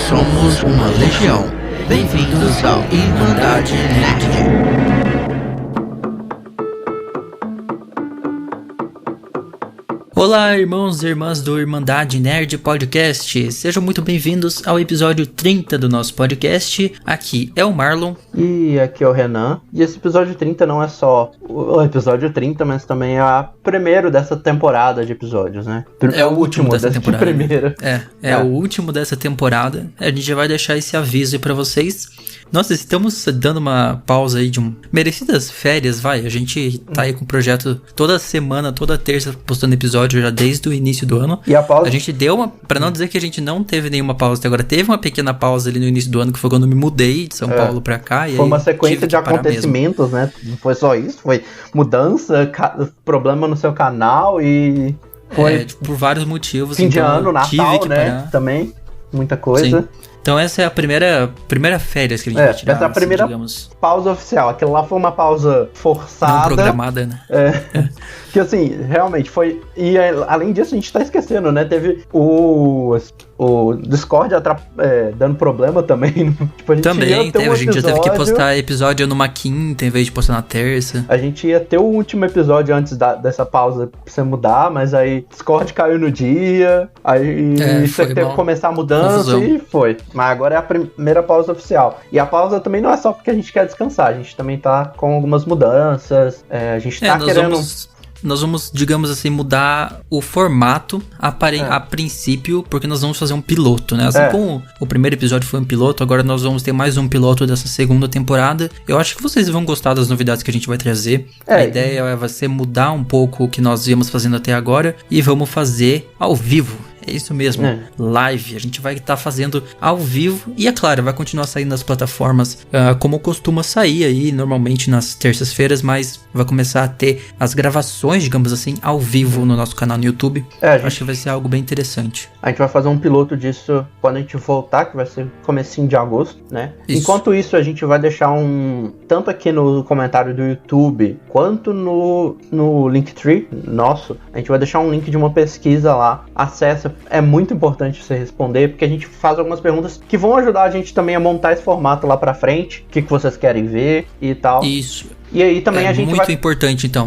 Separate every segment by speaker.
Speaker 1: somos uma legião. Bem-vindos ao Irmandade Nerd.
Speaker 2: Olá, irmãos e irmãs do Irmandade Nerd Podcast. Sejam muito bem-vindos ao episódio 30 do nosso podcast. Aqui é o Marlon.
Speaker 3: E aqui é o Renan. E esse episódio 30 não é só o episódio 30, mas também é o primeiro dessa temporada de episódios, né?
Speaker 2: É o último dessa temporada.
Speaker 3: Primeiro.
Speaker 2: É o último dessa temporada. A gente já vai deixar esse aviso aí pra vocês. Nossa, estamos dando uma pausa aí de merecidas férias, vai. A gente tá aí com o projeto toda semana, toda terça, postando episódio já desde o início do ano.
Speaker 3: E a pausa?
Speaker 2: A gente deu uma... Pra não dizer que a gente não teve nenhuma pausa até agora, teve uma pequena pausa ali no início do ano, que foi quando eu me mudei de São Paulo pra cá. E
Speaker 3: foi uma sequência de acontecimentos, né? Não foi só isso, foi mudança, problema no seu canal e... Foi
Speaker 2: por vários motivos.
Speaker 3: Fim de ano, Natal, né?
Speaker 2: Parar.
Speaker 3: Também, muita coisa.
Speaker 2: Sim. Então essa é a primeira férias que a gente vai tirar.
Speaker 3: Essa é a primeira pausa oficial. Aquilo lá foi uma pausa forçada.
Speaker 2: Não programada, né?
Speaker 3: Que assim, realmente foi... E além disso, a gente tá esquecendo, né? Teve o Discord dando problema também. Tipo, a gente
Speaker 2: também teve, a gente já teve que postar episódio numa quinta em vez de postar na terça.
Speaker 3: A gente ia ter o último episódio antes dessa pausa pra você mudar, mas aí Discord caiu no dia, aí você teve que começar a mudança e foi. Mas agora é a primeira pausa oficial. E a pausa também não é só porque a gente quer descansar, a gente também tá com algumas mudanças, a gente tá querendo...
Speaker 2: Nós vamos, digamos assim, mudar o formato a princípio, porque nós vamos fazer um piloto, né? Assim como o primeiro episódio foi um piloto, agora nós vamos ter mais um piloto dessa segunda temporada. Eu acho que vocês vão gostar das novidades que a gente vai trazer. A ideia vai ser mudar um pouco o que nós viemos fazendo até agora e vamos fazer ao vivo. É isso mesmo, live. A gente vai estar fazendo ao vivo e, é claro, vai continuar saindo nas plataformas como costuma sair aí, normalmente nas terças-feiras, mas vai começar a ter as gravações, digamos assim, ao vivo no nosso canal no YouTube. Acho que vai ser algo bem interessante.
Speaker 3: A gente vai fazer um piloto disso quando a gente voltar, que vai ser comecinho de agosto, né? Isso. Enquanto isso, a gente vai deixar tanto aqui no comentário do YouTube, quanto no Linktree nosso, a gente vai deixar um link de uma pesquisa lá. Acessa. É muito importante você responder, porque a gente faz algumas perguntas que vão ajudar a gente também a montar esse formato lá pra frente, o que vocês querem ver e tal.
Speaker 2: Isso.
Speaker 3: E aí também a gente
Speaker 2: muito importante, então.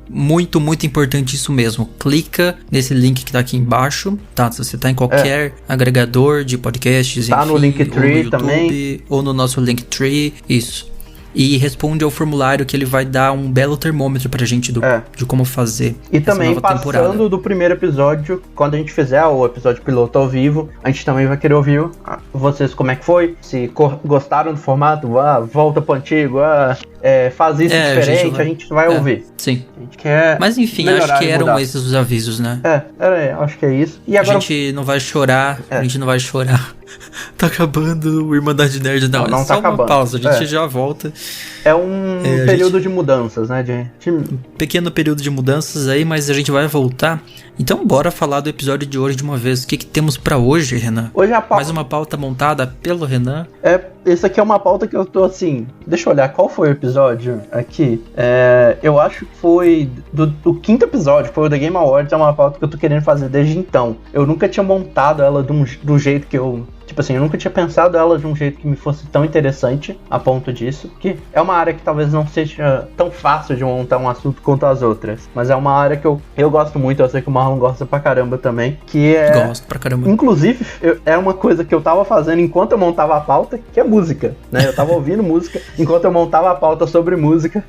Speaker 2: Muito, muito importante isso mesmo. Clica nesse link que tá aqui embaixo, tá? Se você tá em qualquer agregador de podcasts,
Speaker 3: tá, enfim, no Linktree
Speaker 2: ou no YouTube,
Speaker 3: também.
Speaker 2: Ou no nosso Linktree, isso. E responde ao formulário que ele vai dar um belo termômetro pra gente de como fazer.
Speaker 3: E também passando
Speaker 2: temporada.
Speaker 3: Do primeiro episódio, quando a gente fizer o episódio piloto ao vivo, a gente também vai querer ouvir vocês como é que foi, se gostaram do formato, volta pro antigo, faz isso diferente, a gente vai ouvir.
Speaker 2: Sim.
Speaker 3: A gente quer.
Speaker 2: Mas enfim, acho que eram esses os avisos, né?
Speaker 3: Acho que é isso. E agora...
Speaker 2: A gente não vai chorar, Tá acabando o Irmandade Nerd, não
Speaker 3: tá
Speaker 2: só
Speaker 3: acabando.
Speaker 2: Uma pausa, a gente já volta.
Speaker 3: É um período de mudanças, né?
Speaker 2: Pequeno período de mudanças aí, mas a gente vai voltar. Então bora falar do episódio de hoje de uma vez. O que temos pra hoje, Renan?
Speaker 3: Hoje a pauta...
Speaker 2: Mais uma pauta montada pelo Renan.
Speaker 3: Essa aqui é uma pauta que eu tô assim... Deixa eu olhar qual foi o episódio aqui. Eu acho que foi do quinto episódio, foi o The Game Awards. É uma pauta que eu tô querendo fazer desde então. Eu nunca tinha montado ela do jeito que eu... Tipo assim, eu nunca tinha pensado ela de um jeito que me fosse tão interessante a ponto disso. Que é uma área que talvez não seja tão fácil de montar um assunto quanto as outras. Mas é uma área que eu gosto muito, eu sei que o Marlon gosta pra caramba também.
Speaker 2: Gosto pra caramba.
Speaker 3: Inclusive, é uma coisa que eu tava fazendo enquanto eu montava a pauta, que é música, né? Eu tava ouvindo música enquanto eu montava a pauta sobre música.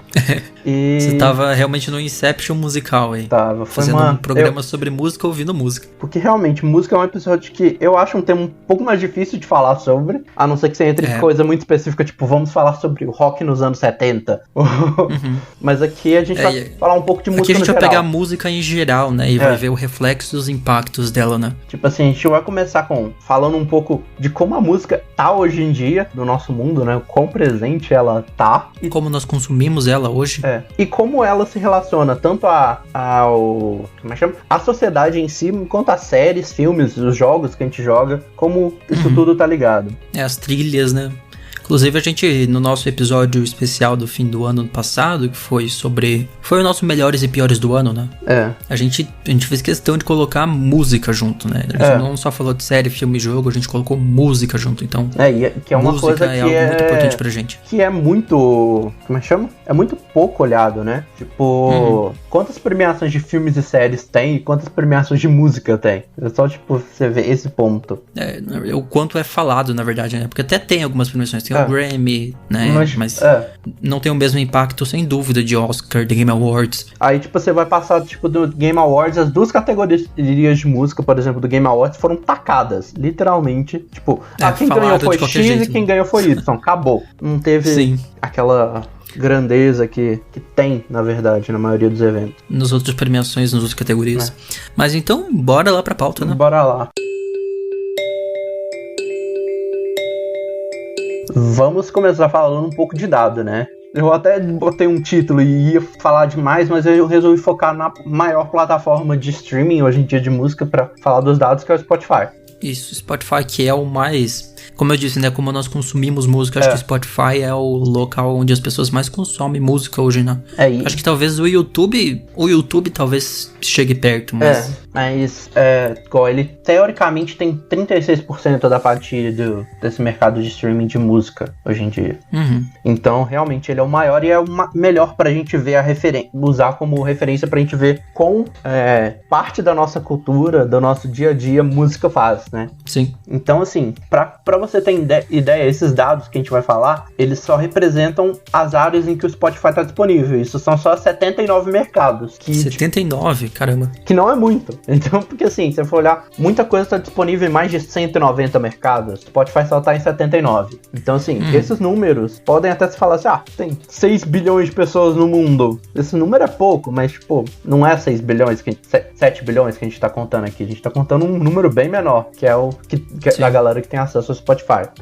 Speaker 2: Você tava realmente no Inception musical aí.
Speaker 3: Tava.
Speaker 2: Fazendo um programa sobre música, ouvindo música.
Speaker 3: Porque realmente, música é um episódio que eu acho um tema um pouco mais difícil de falar sobre, a não ser que você entre em coisa muito específica, tipo, vamos falar sobre o rock nos anos 70. Mas aqui a gente vai falar um pouco de música.
Speaker 2: Aqui a gente
Speaker 3: vai
Speaker 2: pegar a música em geral, né? E vai ver o reflexo e os impactos dela, né?
Speaker 3: Tipo assim, a gente vai começar falando um pouco de como a música tá hoje em dia no nosso mundo, né? O quão presente ela tá.
Speaker 2: E como nós consumimos ela hoje.
Speaker 3: E como ela se relaciona tanto como é que chama? A sociedade em si, quanto as séries, filmes, os jogos que a gente joga, como isso tudo tá ligado.
Speaker 2: As trilhas, né? Inclusive, a gente, no nosso episódio especial do fim do ano passado, que foi o nosso melhores e piores do ano, né? A gente fez questão de colocar música junto, né? A gente não só falou de série, filme e jogo, a gente colocou música junto, então...
Speaker 3: que é uma música coisa que
Speaker 2: algo muito importante pra gente.
Speaker 3: Que é muito... Como é que chama? É muito pouco olhado, né? Tipo, quantas premiações de filmes e séries tem e quantas premiações de música tem? É só, tipo, você vê esse ponto.
Speaker 2: O quanto é falado, na verdade, né? Porque até tem algumas premiações, tem o Grammy, né? Mas não tem o mesmo impacto, sem dúvida, de Oscar, The Game Awards.
Speaker 3: Aí, tipo, você vai passar, tipo, do Game Awards, as duas categorias de música, por exemplo, do Game Awards, foram tacadas, literalmente. Tipo, quem ganhou foi X jeito, e quem ganhou foi Y. Acabou. Não teve aquela grandeza que tem, na verdade, na maioria dos eventos.
Speaker 2: Nas outras premiações, nas outras categorias. Mas então, bora lá pra pauta, né?
Speaker 3: Bora lá. Vamos começar falando um pouco de dado, né? Eu até botei um título e ia falar demais, mas eu resolvi focar na maior plataforma de streaming hoje em dia de música pra falar dos dados, que é o Spotify.
Speaker 2: Isso, Spotify, que é o mais... Como eu disse, né? Como nós consumimos música, acho que o Spotify é o local onde as pessoas mais consomem música hoje, né? Acho que talvez o YouTube talvez chegue perto, mas...
Speaker 3: igual ele teoricamente tem 36% da fatia desse mercado de streaming de música hoje em dia. Então, realmente, ele é o maior e é o melhor pra gente ver usar como referência pra gente ver com parte da nossa cultura, do nosso dia a dia, música faz, né?
Speaker 2: Sim.
Speaker 3: Então, assim, pra você ter ideia, esses dados que a gente vai falar, eles só representam as áreas em que o Spotify tá disponível. Isso são só 79 mercados.
Speaker 2: 79? Caramba.
Speaker 3: Que não é muito. Então, porque assim, se você for olhar, muita coisa tá disponível em mais de 190 mercados. O Spotify só tá em 79. Então, assim, esses números podem até se falar assim, tem 6 bilhões de pessoas no mundo. Esse número é pouco, mas, tipo, não é 6 bilhões, 7 bilhões que a gente tá contando aqui. A gente tá contando um número bem menor, que é o da galera que tem acesso ao Spotify,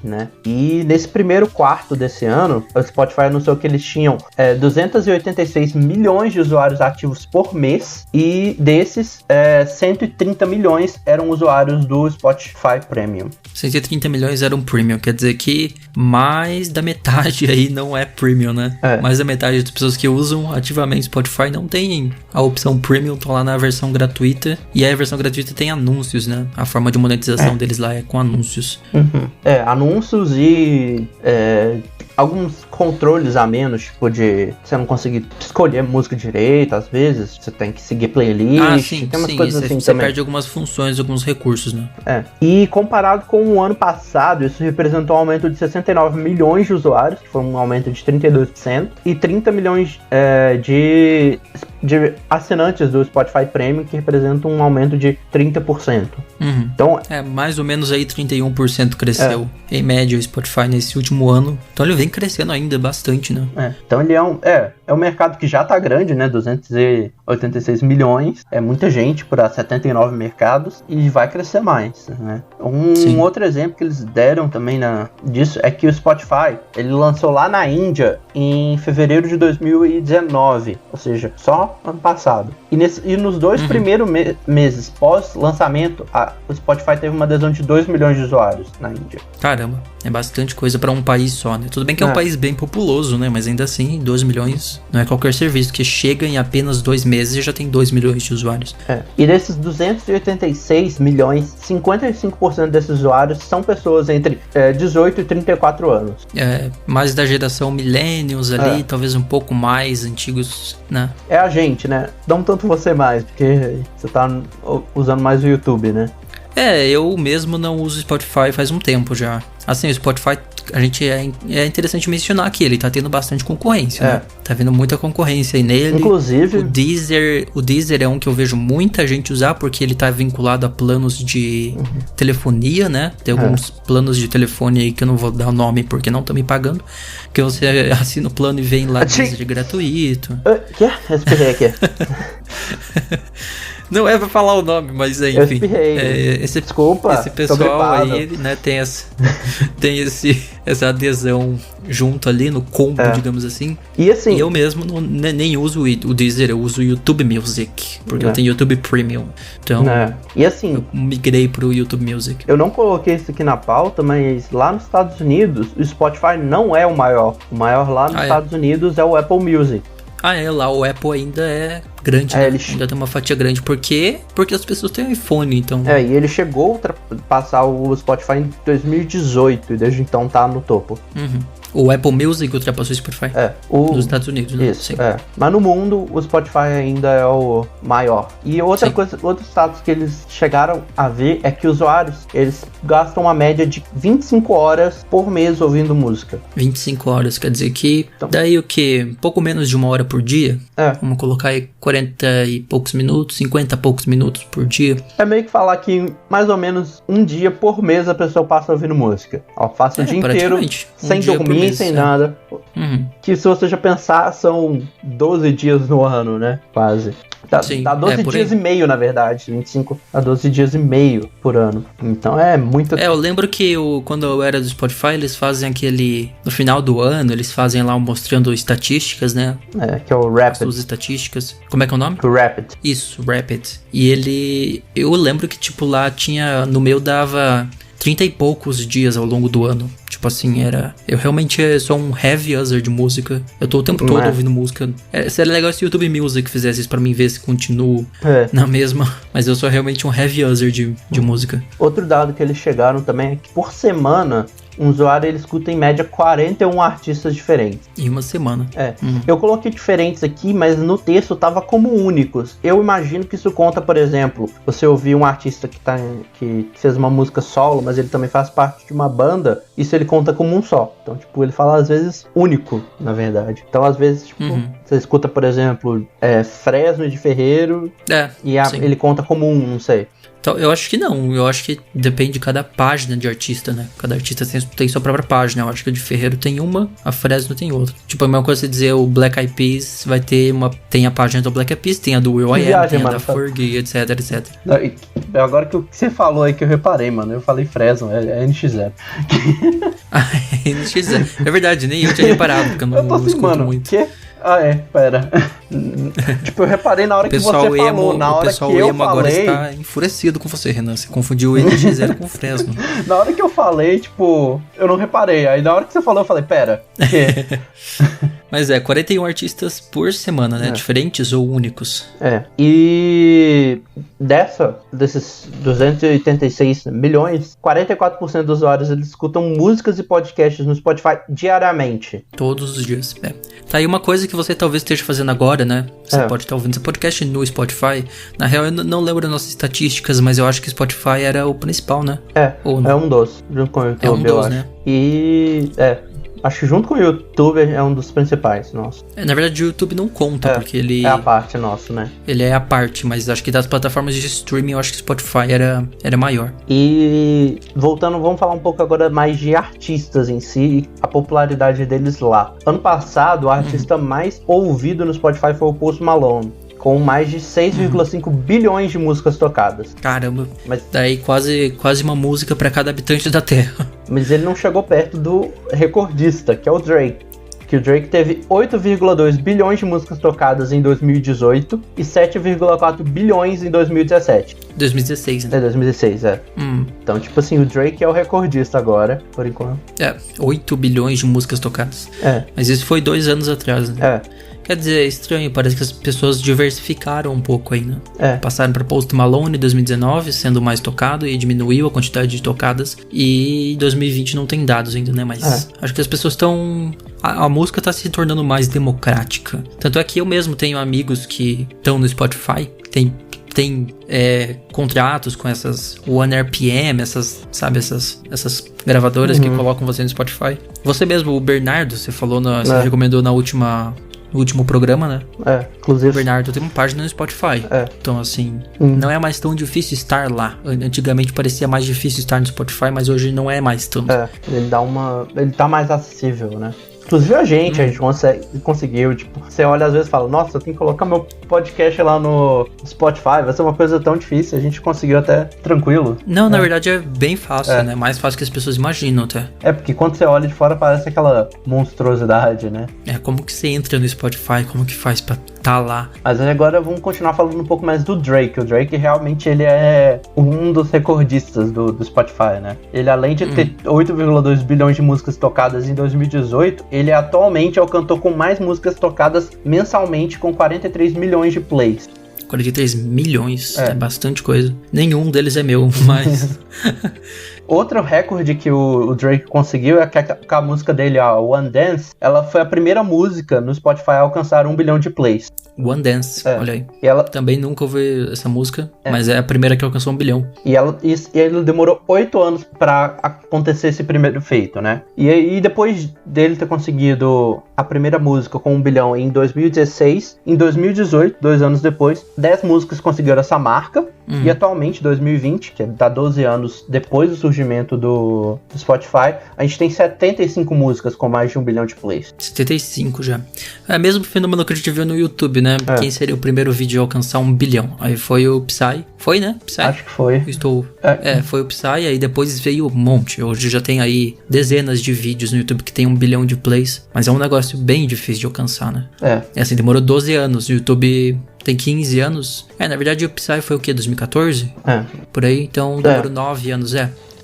Speaker 3: né? E nesse primeiro quarto desse ano, o Spotify anunciou que eles tinham 286 milhões de usuários ativos por mês, e desses 130 milhões eram usuários do Spotify Premium.
Speaker 2: 130 milhões eram Premium, quer dizer que mais da metade aí não é Premium, né? Mais da metade das pessoas que usam ativamente Spotify não tem a opção Premium, estão lá na versão gratuita, e aí a versão gratuita tem anúncios, né? A forma de monetização deles lá é com anúncios.
Speaker 3: Anúncios e alguns controles a menos, tipo de você não conseguir escolher música direito, às vezes você tem que seguir playlist, tem umas coisas assim
Speaker 2: você
Speaker 3: também.
Speaker 2: Perde algumas funções, alguns recursos, né?
Speaker 3: E comparado com o ano passado, isso representou um aumento de 69 milhões de usuários, que foi um aumento de 32%, e 30 milhões de assinantes do Spotify Premium, que representam um aumento de 30%. Então,
Speaker 2: mais ou menos aí 31% cresceu em média o Spotify nesse último ano. Então ele vem crescendo ainda bastante, né?
Speaker 3: Então ele é um mercado que já tá grande, né? 286 milhões. É muita gente para 79 mercados e vai crescer mais, né? Um outro exemplo que eles deram também disso é que o Spotify, ele lançou lá na Índia em fevereiro de 2019, ou seja, só ano passado. E nos dois primeiros meses pós-lançamento, o Spotify teve uma adesão de 2 milhões de usuários na Índia.
Speaker 2: Caramba, é bastante coisa pra um país só, né? Tudo bem que é um país bem populoso, né? Mas ainda assim, 2 milhões não é qualquer serviço, que chega em apenas 2 meses e já tem 2 milhões de usuários.
Speaker 3: E desses 286 milhões, 55% desses usuários são pessoas entre 18 e 34 anos.
Speaker 2: Mais da geração millennials ali, talvez um pouco mais antigos, né?
Speaker 3: É a gente, né? Não tanto você mais, porque você tá usando mais o YouTube, né?
Speaker 2: Eu mesmo não uso Spotify faz um tempo já. Assim, o Spotify, a gente é interessante mencionar que ele tá tendo bastante concorrência, né? Tá vendo muita concorrência aí nele.
Speaker 3: Inclusive...
Speaker 2: O Deezer é um que eu vejo muita gente usar, porque ele tá vinculado a planos de telefonia, né? Tem alguns planos de telefone aí que eu não vou dar o nome porque não tá me pagando, que você assina o plano e vem lá Deezer gratuito.
Speaker 3: Quê? Respirei aqui.
Speaker 2: Não é pra falar o nome, mas enfim.
Speaker 3: Eu espirrei. Desculpa.
Speaker 2: Esse pessoal aí, né, tem essa adesão junto ali no combo, digamos assim.
Speaker 3: E assim...
Speaker 2: E eu mesmo nem uso o Deezer, eu uso o YouTube Music, porque eu tenho YouTube Premium. Então,
Speaker 3: e assim,
Speaker 2: eu migrei pro YouTube Music.
Speaker 3: Eu não coloquei isso aqui na pauta, mas lá nos Estados Unidos, o Spotify não é o maior. O maior lá nos Estados Unidos é o Apple Music.
Speaker 2: Lá o Apple ainda é grande, né? Ainda tem uma fatia grande, porque as pessoas têm iPhone, então...
Speaker 3: E ele chegou a ultrapassar o Spotify em 2018, e desde então tá no topo.
Speaker 2: O Apple Music ultrapassou o Spotify nos Estados Unidos, né?
Speaker 3: Isso, Mas no mundo, o Spotify ainda é o maior. E outro status que eles chegaram a ver é que usuários, eles gastam uma média de 25 horas por mês ouvindo música.
Speaker 2: 25 horas, quer dizer que daí o quê? Pouco menos de 1 hora por dia? Vamos colocar aí 40 e poucos minutos, 50 e poucos minutos por dia.
Speaker 3: É meio que falar que mais ou menos um dia por mês a pessoa passa ouvindo música. Passa o dia inteiro sem dormir, sem nada. Que se você já pensar, são 12 dias no ano, né? Quase. Dá 12 dias e meio, na verdade. 25 a 12 dias e meio por ano. Então é muito...
Speaker 2: eu lembro que quando eu era do Spotify, eles fazem aquele... No final do ano, eles fazem lá mostrando estatísticas, né?
Speaker 3: Que é o Rapid.
Speaker 2: As estatísticas. Como é que é o nome?
Speaker 3: O Rapid.
Speaker 2: Isso, Rapid. E eu lembro que, tipo, lá tinha... No meu dava 30 e poucos dias ao longo do ano. Tipo assim, eu realmente sou um heavy user de música. Eu tô o tempo todo ouvindo música. Seria legal se o YouTube Music fizesse isso pra mim ver se continuo na mesma. Mas eu sou realmente um heavy user de música.
Speaker 3: Outro dado que eles chegaram também é que por semana, um usuário ele escuta em média 41 artistas diferentes.
Speaker 2: Em uma semana.
Speaker 3: Eu coloquei diferentes aqui, mas no texto tava como únicos. Eu imagino que isso conta, por exemplo, você ouvir um artista que fez uma música solo, mas ele também faz parte de uma banda, isso ele conta como um só. Então, tipo, ele fala às vezes único, na verdade. Então, às vezes, tipo, você escuta, por exemplo, Fresno de Ferreiro e ele conta como não sei.
Speaker 2: Então, eu acho que não. Eu acho que depende de cada página de artista, né? Cada artista tem sua própria página. Eu acho que a de Ferreiro tem uma, a Fresno tem outra. Tipo, a mesma coisa você dizer o Black Eyed Peas vai ter tem a página do Black Eyed Peas, tem a do will.i.am, tem a da Fergie, etc, etc.
Speaker 3: Agora que você falou aí que eu reparei, mano. Eu falei Fresno, é NX0.
Speaker 2: NX0. É verdade, nem eu tinha reparado, porque eu não escuto muito.
Speaker 3: Que? Pera. Tipo, eu reparei na hora que você falou, na hora que eu falei... O pessoal
Speaker 2: agora está enfurecido com você, Renan. Você confundiu o NX0 com o Fresno.
Speaker 3: Na hora que eu falei, tipo, eu não reparei. Aí na hora que você falou, eu falei, pera, que?
Speaker 2: Mas 41 artistas por semana, né? Diferentes ou únicos.
Speaker 3: E desses 286 milhões, 44% dos usuários eles escutam músicas e podcasts no Spotify diariamente.
Speaker 2: Todos os dias. Tá aí uma coisa que você talvez esteja fazendo agora, né? Você pode estar ouvindo esse podcast no Spotify. Na real, eu não lembro das nossas estatísticas, mas eu acho que o Spotify era o principal, né?
Speaker 3: É um dos. Junto com o YouTube,
Speaker 2: é um dos, né?
Speaker 3: E... acho que junto com o YouTube é um dos principais, nossa.
Speaker 2: Na verdade, o YouTube não conta, porque ele...
Speaker 3: É a parte nossa, né?
Speaker 2: Ele é a parte, mas acho que das plataformas de streaming, eu acho que o Spotify era maior.
Speaker 3: E voltando, vamos falar um pouco agora mais de artistas em si e a popularidade deles lá. Ano passado, o artista mais ouvido no Spotify foi o Post Malone, com mais de 6,5 bilhões de músicas tocadas.
Speaker 2: Caramba, mas daí quase uma música para cada habitante da Terra.
Speaker 3: Mas ele não chegou perto do recordista, que é o Drake. Que o Drake teve 8,2 bilhões de músicas tocadas em 2018 e 7,4 bilhões em 2017.
Speaker 2: 2016, né?
Speaker 3: 2016, Então, tipo assim, o Drake é o recordista agora, por enquanto.
Speaker 2: 8 bilhões de músicas tocadas. Mas isso foi 2 anos atrás, né? Quer dizer, é estranho, parece que as pessoas diversificaram um pouco aí, né? Passaram para Post Malone em 2019, sendo mais tocado, e diminuiu a quantidade de tocadas. E em 2020 não tem dados ainda, né? Mas acho que as pessoas estão... A música está se tornando mais democrática. Tanto é que eu mesmo tenho amigos que estão no Spotify, tem contratos com essas One RPM, essas gravadoras que colocam você no Spotify. Você mesmo, o Bernardo, você falou, você recomendou no último programa, né?
Speaker 3: Inclusive.
Speaker 2: O Bernardo tem uma página no Spotify. Então, assim, não é mais tão difícil estar lá. Antigamente parecia mais difícil estar no Spotify, mas hoje não é mais tanto.
Speaker 3: Ele tá mais acessível, né? Inclusive a gente conseguiu, tipo, você olha às vezes e fala, nossa, eu tenho que colocar meu podcast lá no Spotify vai ser uma coisa tão difícil, a gente conseguiu até tranquilo.
Speaker 2: Não, na verdade é bem fácil, né? Mais fácil que as pessoas imaginam até.
Speaker 3: Porque quando você olha de fora parece aquela monstruosidade, né?
Speaker 2: Como que você entra no Spotify, como que faz pra tá lá?
Speaker 3: Mas agora vamos continuar falando um pouco mais do Drake. O Drake realmente ele é um dos recordistas do Spotify, né? Ele além de ter 8,2 bilhões de músicas tocadas em 2018, ele atualmente é o cantor com mais músicas tocadas mensalmente, com 43 milhões de plays.
Speaker 2: 43 milhões, é bastante coisa. Nenhum deles é meu, mas...
Speaker 3: Outro recorde que o Drake conseguiu é que a música dele, a One Dance, ela foi a primeira música no Spotify a alcançar 1 bilhão de plays.
Speaker 2: One Dance, olha aí.
Speaker 3: E ela...
Speaker 2: Também nunca ouvi essa música, mas é a primeira que alcançou 1 bilhão.
Speaker 3: E ele demorou 8 anos pra acontecer esse primeiro feito, né? E depois dele ter conseguido a primeira música com 1 bilhão em 2016, em 2018, 2 anos depois, 10 músicas conseguiram essa marca. E atualmente, 2020, que dá 12 anos depois do surgimento do Spotify, a gente tem 75 músicas com mais de 1 bilhão de plays.
Speaker 2: 75 já. É o mesmo fenômeno que a gente viu no YouTube, né? Quem seria o primeiro vídeo a alcançar 1 bilhão? Aí foi o Psy. Foi, né? Psy?
Speaker 3: Acho que foi.
Speaker 2: Foi o Psy, aí depois veio um monte. Hoje já tem aí dezenas de vídeos no YouTube que tem 1 bilhão de plays. Mas é um negócio bem difícil de alcançar, né? É assim, demorou 12 anos. O YouTube... tem 15 anos. Na verdade o Psy foi o quê? 2014? Por aí, então demorou 9 anos,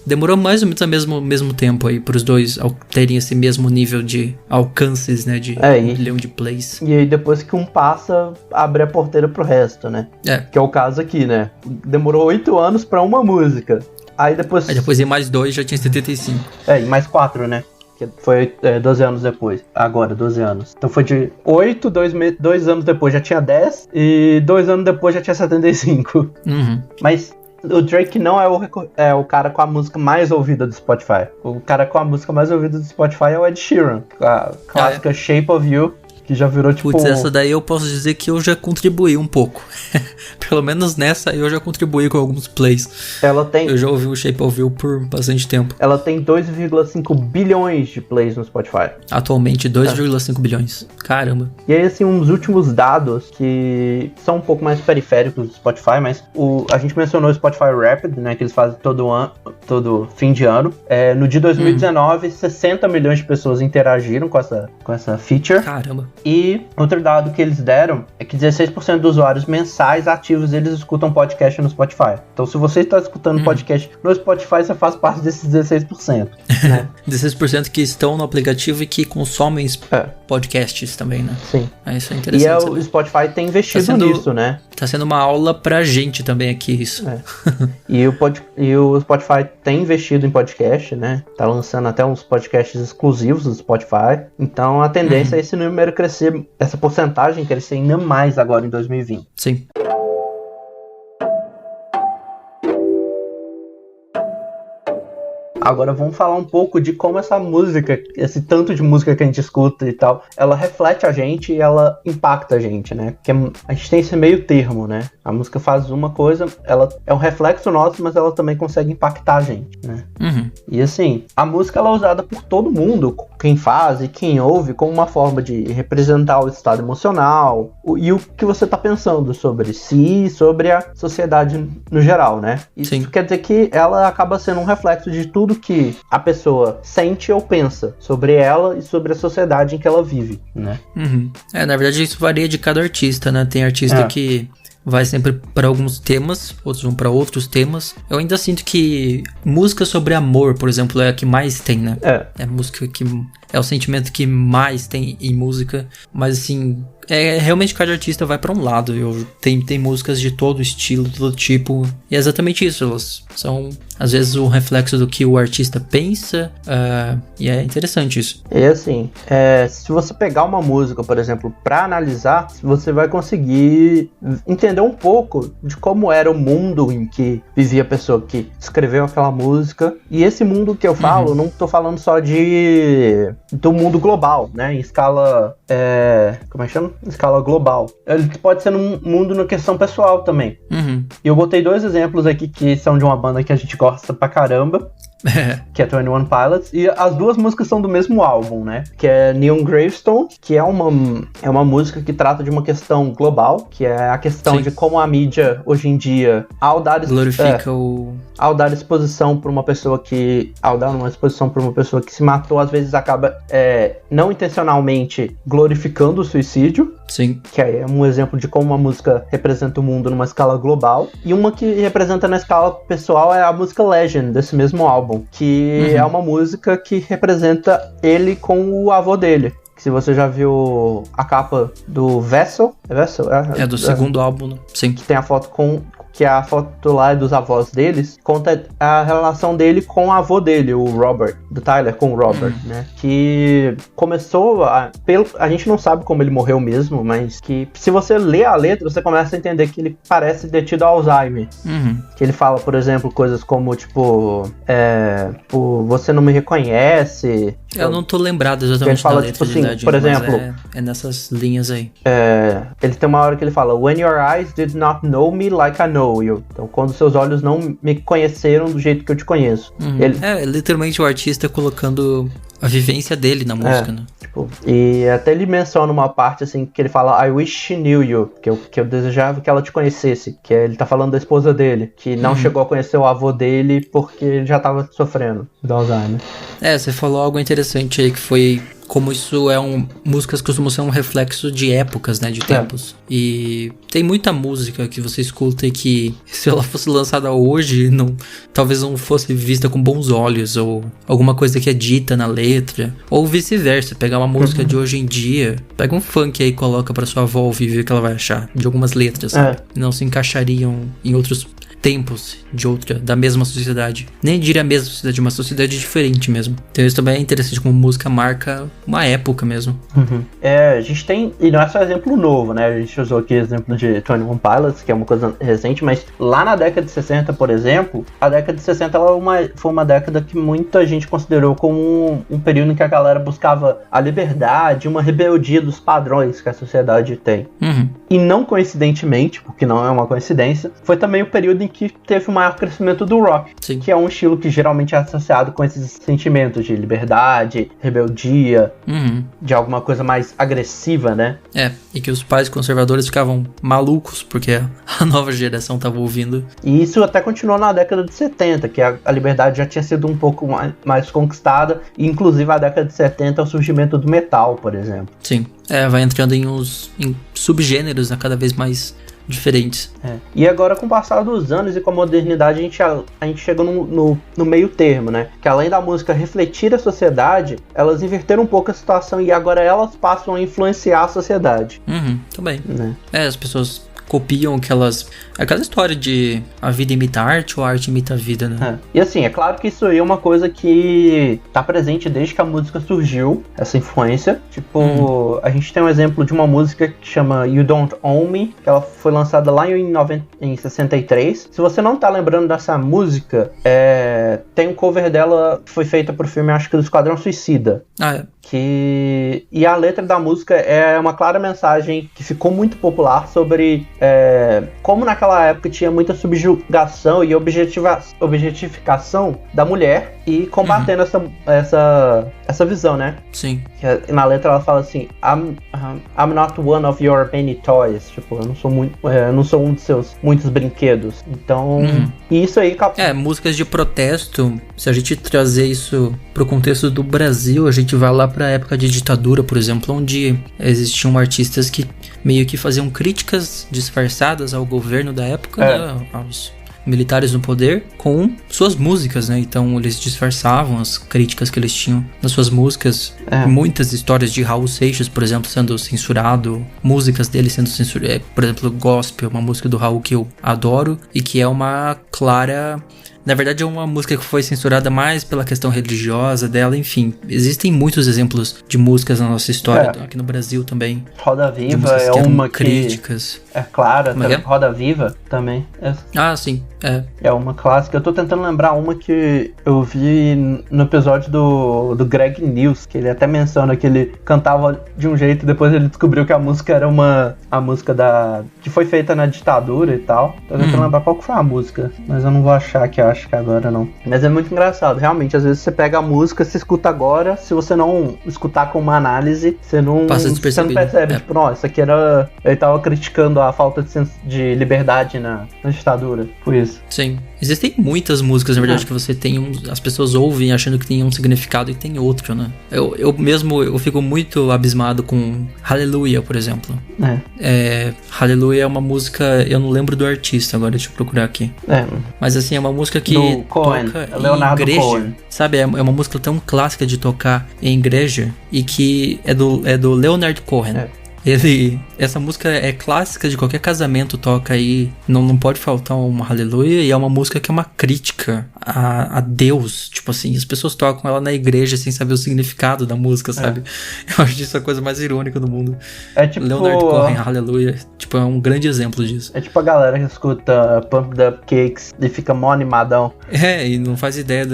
Speaker 2: Demorou mais ou menos ao mesmo tempo aí pros dois terem esse mesmo nível de alcances, né? De 1 bilhão de plays.
Speaker 3: E aí depois que um passa, abre a porteira pro resto, né? Que é o caso aqui, né? Demorou 8 anos pra uma música. Aí depois
Speaker 2: em mais 2 já tinha 75.
Speaker 3: E mais 4, né? Que foi 12 anos depois. Agora, 12 anos. Então foi de 8, 2 anos depois já tinha 10. E 2 anos depois já tinha 75. Mas o Drake não é o cara com a música mais ouvida do Spotify. O cara com a música mais ouvida do Spotify é o Ed Sheeran. A clássica Shape of You. Que já virou tipo...
Speaker 2: Putz, essa daí eu posso dizer que eu já contribuí um pouco. Pelo menos nessa eu já contribuí com alguns plays. Eu já ouvi o Shape of You por bastante tempo.
Speaker 3: Ela tem 2,5 bilhões de plays no Spotify.
Speaker 2: Atualmente 2,5 bilhões. Caramba.
Speaker 3: E aí assim, uns últimos dados que são um pouco mais periféricos do Spotify, mas a gente mencionou o Spotify Rapid, né, que eles fazem todo fim de ano. No dia 2019, 60 milhões de pessoas interagiram com essa feature.
Speaker 2: Caramba.
Speaker 3: E outro dado que eles deram é que 16% dos usuários mensais ativos, eles escutam podcast no Spotify. Então, se você está escutando podcast no Spotify, você faz parte desses 16%. Né?
Speaker 2: 16% que estão no aplicativo e que consomem podcasts também, né?
Speaker 3: Sim.
Speaker 2: Isso é interessante.
Speaker 3: E o Spotify tem investido nisso, né?
Speaker 2: Tá sendo uma aula pra gente também aqui, isso.
Speaker 3: E o Spotify tem investido em podcast, né? Tá lançando até uns podcasts exclusivos do Spotify. Então, a tendência é esse número crescer, essa porcentagem crescer ainda mais agora em 2020.
Speaker 2: Sim.
Speaker 3: Agora vamos falar um pouco de como essa música, esse tanto de música que a gente escuta e tal, ela reflete a gente e ela impacta a gente, né? Porque a gente tem esse meio termo, né? A música faz uma coisa, ela é um reflexo nosso, mas ela também consegue impactar a gente, né? E assim, a música ela é usada por todo mundo, quem faz e quem ouve, como uma forma de representar o estado emocional e o que você tá pensando sobre si e sobre a sociedade no geral, né? Isso quer dizer que ela acaba sendo um reflexo de tudo que a pessoa sente ou pensa sobre ela e sobre a sociedade em que ela vive, né?
Speaker 2: Na verdade isso varia de cada artista, né? Tem artista que vai sempre para alguns temas, outros vão para outros temas. Eu ainda sinto que música sobre amor, por exemplo, é a que mais tem, né? É a música que é o sentimento que mais tem em música, mas assim, realmente cada artista vai pra um lado. Tem músicas de todo estilo, todo tipo, e é exatamente isso. Elas são às vezes o reflexo do que o artista pensa, e é interessante isso.
Speaker 3: E assim, se você pegar uma música, por exemplo, pra analisar, você vai conseguir entender um pouco de como era o mundo em que vivia a pessoa que escreveu aquela música. E esse mundo que eu falo, não tô falando só do mundo global, né? Em escala... como é que chama? Escala global. Ele pode ser num mundo na questão pessoal também. E eu botei 2 exemplos aqui que são de uma banda que a gente gosta gosta pra caramba. Que é 21 Pilots, e as duas músicas são do mesmo álbum, né? Que é Neon Gravestone, que é uma música que trata de uma questão global, que é a questão de como a mídia, hoje em dia, ao dar exposição pra uma pessoa que... Ao dar uma exposição pra uma pessoa que se matou, às vezes acaba não intencionalmente glorificando o suicídio.
Speaker 2: Sim.
Speaker 3: Que é um exemplo de como uma música representa o mundo numa escala global. E uma que representa na escala pessoal é a música Legend, desse mesmo álbum. Que é uma música que representa ele com o avô dele. Que se você já viu a capa do Vessel... É Vessel?
Speaker 2: É do segundo álbum, né? Sim.
Speaker 3: Que tem a foto com... Que a foto lá dos avós deles conta a relação dele com o avô dele, o Robert, do Tyler com o Robert, né? Que começou a gente não sabe como ele morreu mesmo, mas que se você lê a letra, você começa a entender que ele parece ter tido Alzheimer. Que ele fala, por exemplo, coisas como, tipo, você não me reconhece.
Speaker 2: Eu não tô lembrado exatamente da letra, tipo assim, verdade,
Speaker 3: por exemplo,
Speaker 2: é nessas linhas aí.
Speaker 3: Ele tem uma hora que ele fala: When your eyes did not know me like I know you. Então, quando seus olhos não me conheceram do jeito que eu te conheço.
Speaker 2: Literalmente o artista colocando a vivência dele na música, né?
Speaker 3: Tipo, e até ele menciona uma parte assim que ele fala: I wish she knew you, que eu desejava que ela te conhecesse, que ele tá falando da esposa dele, que não chegou a conhecer o avô dele porque ele já tava sofrendo do Alzheimer.
Speaker 2: Você falou algo interessante aí, que foi como isso músicas costumam ser um reflexo de épocas, né, de tempos. E tem muita música que você escuta e que, se ela fosse lançada hoje, talvez não fosse vista com bons olhos, ou alguma coisa que é dita na letra, ou vice-versa. Pegar uma música de hoje em dia, pega um funk aí e coloca pra sua avó ouvir e ver o que ela vai achar de algumas letras, não se encaixariam em outros tempos da mesma sociedade. Nem diria a mesma sociedade, uma sociedade diferente mesmo. Então isso também é interessante, como música marca uma época mesmo.
Speaker 3: A gente tem, e não é só exemplo novo, né? A gente usou aqui o exemplo de 21 Pilots, que é uma coisa recente, mas lá na década de 60, por exemplo, a década de 60 foi uma década que muita gente considerou como um período em que a galera buscava a liberdade, uma rebeldia dos padrões que a sociedade tem. E não coincidentemente, porque não é uma coincidência, foi também o período em que teve o maior crescimento do rock. Sim. Que é um estilo que geralmente é associado com esses sentimentos de liberdade, rebeldia, de alguma coisa mais agressiva, né?
Speaker 2: E que os pais conservadores ficavam malucos porque a nova geração tava ouvindo.
Speaker 3: E isso até continuou na década de 70, que a liberdade já tinha sido um pouco mais conquistada, e inclusive a década de 70 é o surgimento do metal, por exemplo.
Speaker 2: Sim, vai entrando em subgêneros, né, cada vez mais diferentes.
Speaker 3: E agora, com o passar dos anos e com a modernidade, a gente chega no meio termo, né? Que além da música refletir a sociedade, elas inverteram um pouco a situação e agora elas passam a influenciar a sociedade.
Speaker 2: Também. As pessoas copiam aquela história de a vida imita a arte ou a arte imita a vida, né?
Speaker 3: E assim, é claro que isso aí é uma coisa que tá presente desde que a música surgiu, essa influência. Tipo, a gente tem um exemplo de uma música que chama You Don't Own Me, que ela foi lançada lá em 63. Se você não tá lembrando dessa música, tem um cover dela que foi feita pro filme, acho que do Esquadrão Suicida. E a letra da música é uma clara mensagem que ficou muito popular sobre como naquela época tinha muita subjugação e objetificação da mulher, e combatendo essa visão, né?
Speaker 2: Sim.
Speaker 3: Na letra ela fala assim: I'm not one of your many toys. Tipo, eu não sou um de seus muitos brinquedos. Então, e isso aí...
Speaker 2: músicas de protesto, se a gente trazer isso pro contexto do Brasil, a gente vai lá pra época de ditadura, por exemplo, onde existiam artistas que meio que faziam críticas disfarçadas ao governo da época, né, aos militares no poder, com suas músicas, né? Então eles disfarçavam as críticas que eles tinham nas suas músicas. Muitas histórias de Raul Seixas, por exemplo, sendo censurado, músicas dele sendo censuradas. Por exemplo, Gospel, uma música do Raul que eu adoro e que é uma clara... Na verdade, é uma música que foi censurada mais pela questão religiosa dela, enfim. Existem muitos exemplos de músicas na nossa história, aqui no Brasil também.
Speaker 3: Roda Viva é uma
Speaker 2: críticas.
Speaker 3: É clara, Roda Viva também.
Speaker 2: Sim,
Speaker 3: É uma clássica. Eu tô tentando lembrar uma que eu vi no episódio do Greg News, que ele até menciona que ele cantava de um jeito e depois ele descobriu que a música era a música que foi feita na ditadura e tal. Tô tentando lembrar qual que foi a música, mas eu não vou achar aqui, acho acho que agora não. Mas é muito engraçado, realmente. Às vezes você pega a música, você escuta agora, se você não escutar com uma análise, você não percebe. Tipo, nossa, isso aqui era... Ele tava criticando a falta de liberdade na ditadura. Por isso.
Speaker 2: Sim. Existem muitas músicas, na verdade, que você tem as pessoas ouvem achando que tem um significado e tem outro, né? Eu fico muito abismado com Hallelujah, por exemplo. Hallelujah é uma música, eu não lembro do artista agora, deixa eu procurar aqui. Mas assim, é uma música que toca em igreja. Cohen. Sabe, é uma música tão clássica de tocar em igreja e que é do Leonard Cohen. Essa música é clássica de qualquer casamento, toca aí, não pode faltar uma Hallelujah, e é uma música que é uma crítica a Deus, tipo assim, as pessoas tocam ela na igreja sem saber o significado da música, sabe? Eu acho isso a coisa mais irônica do mundo. É tipo... Leonard Cohen, Hallelujah, tipo, é um grande exemplo disso.
Speaker 3: É tipo a galera que escuta Pumped Up Cakes e fica mó animadão.
Speaker 2: E não faz ideia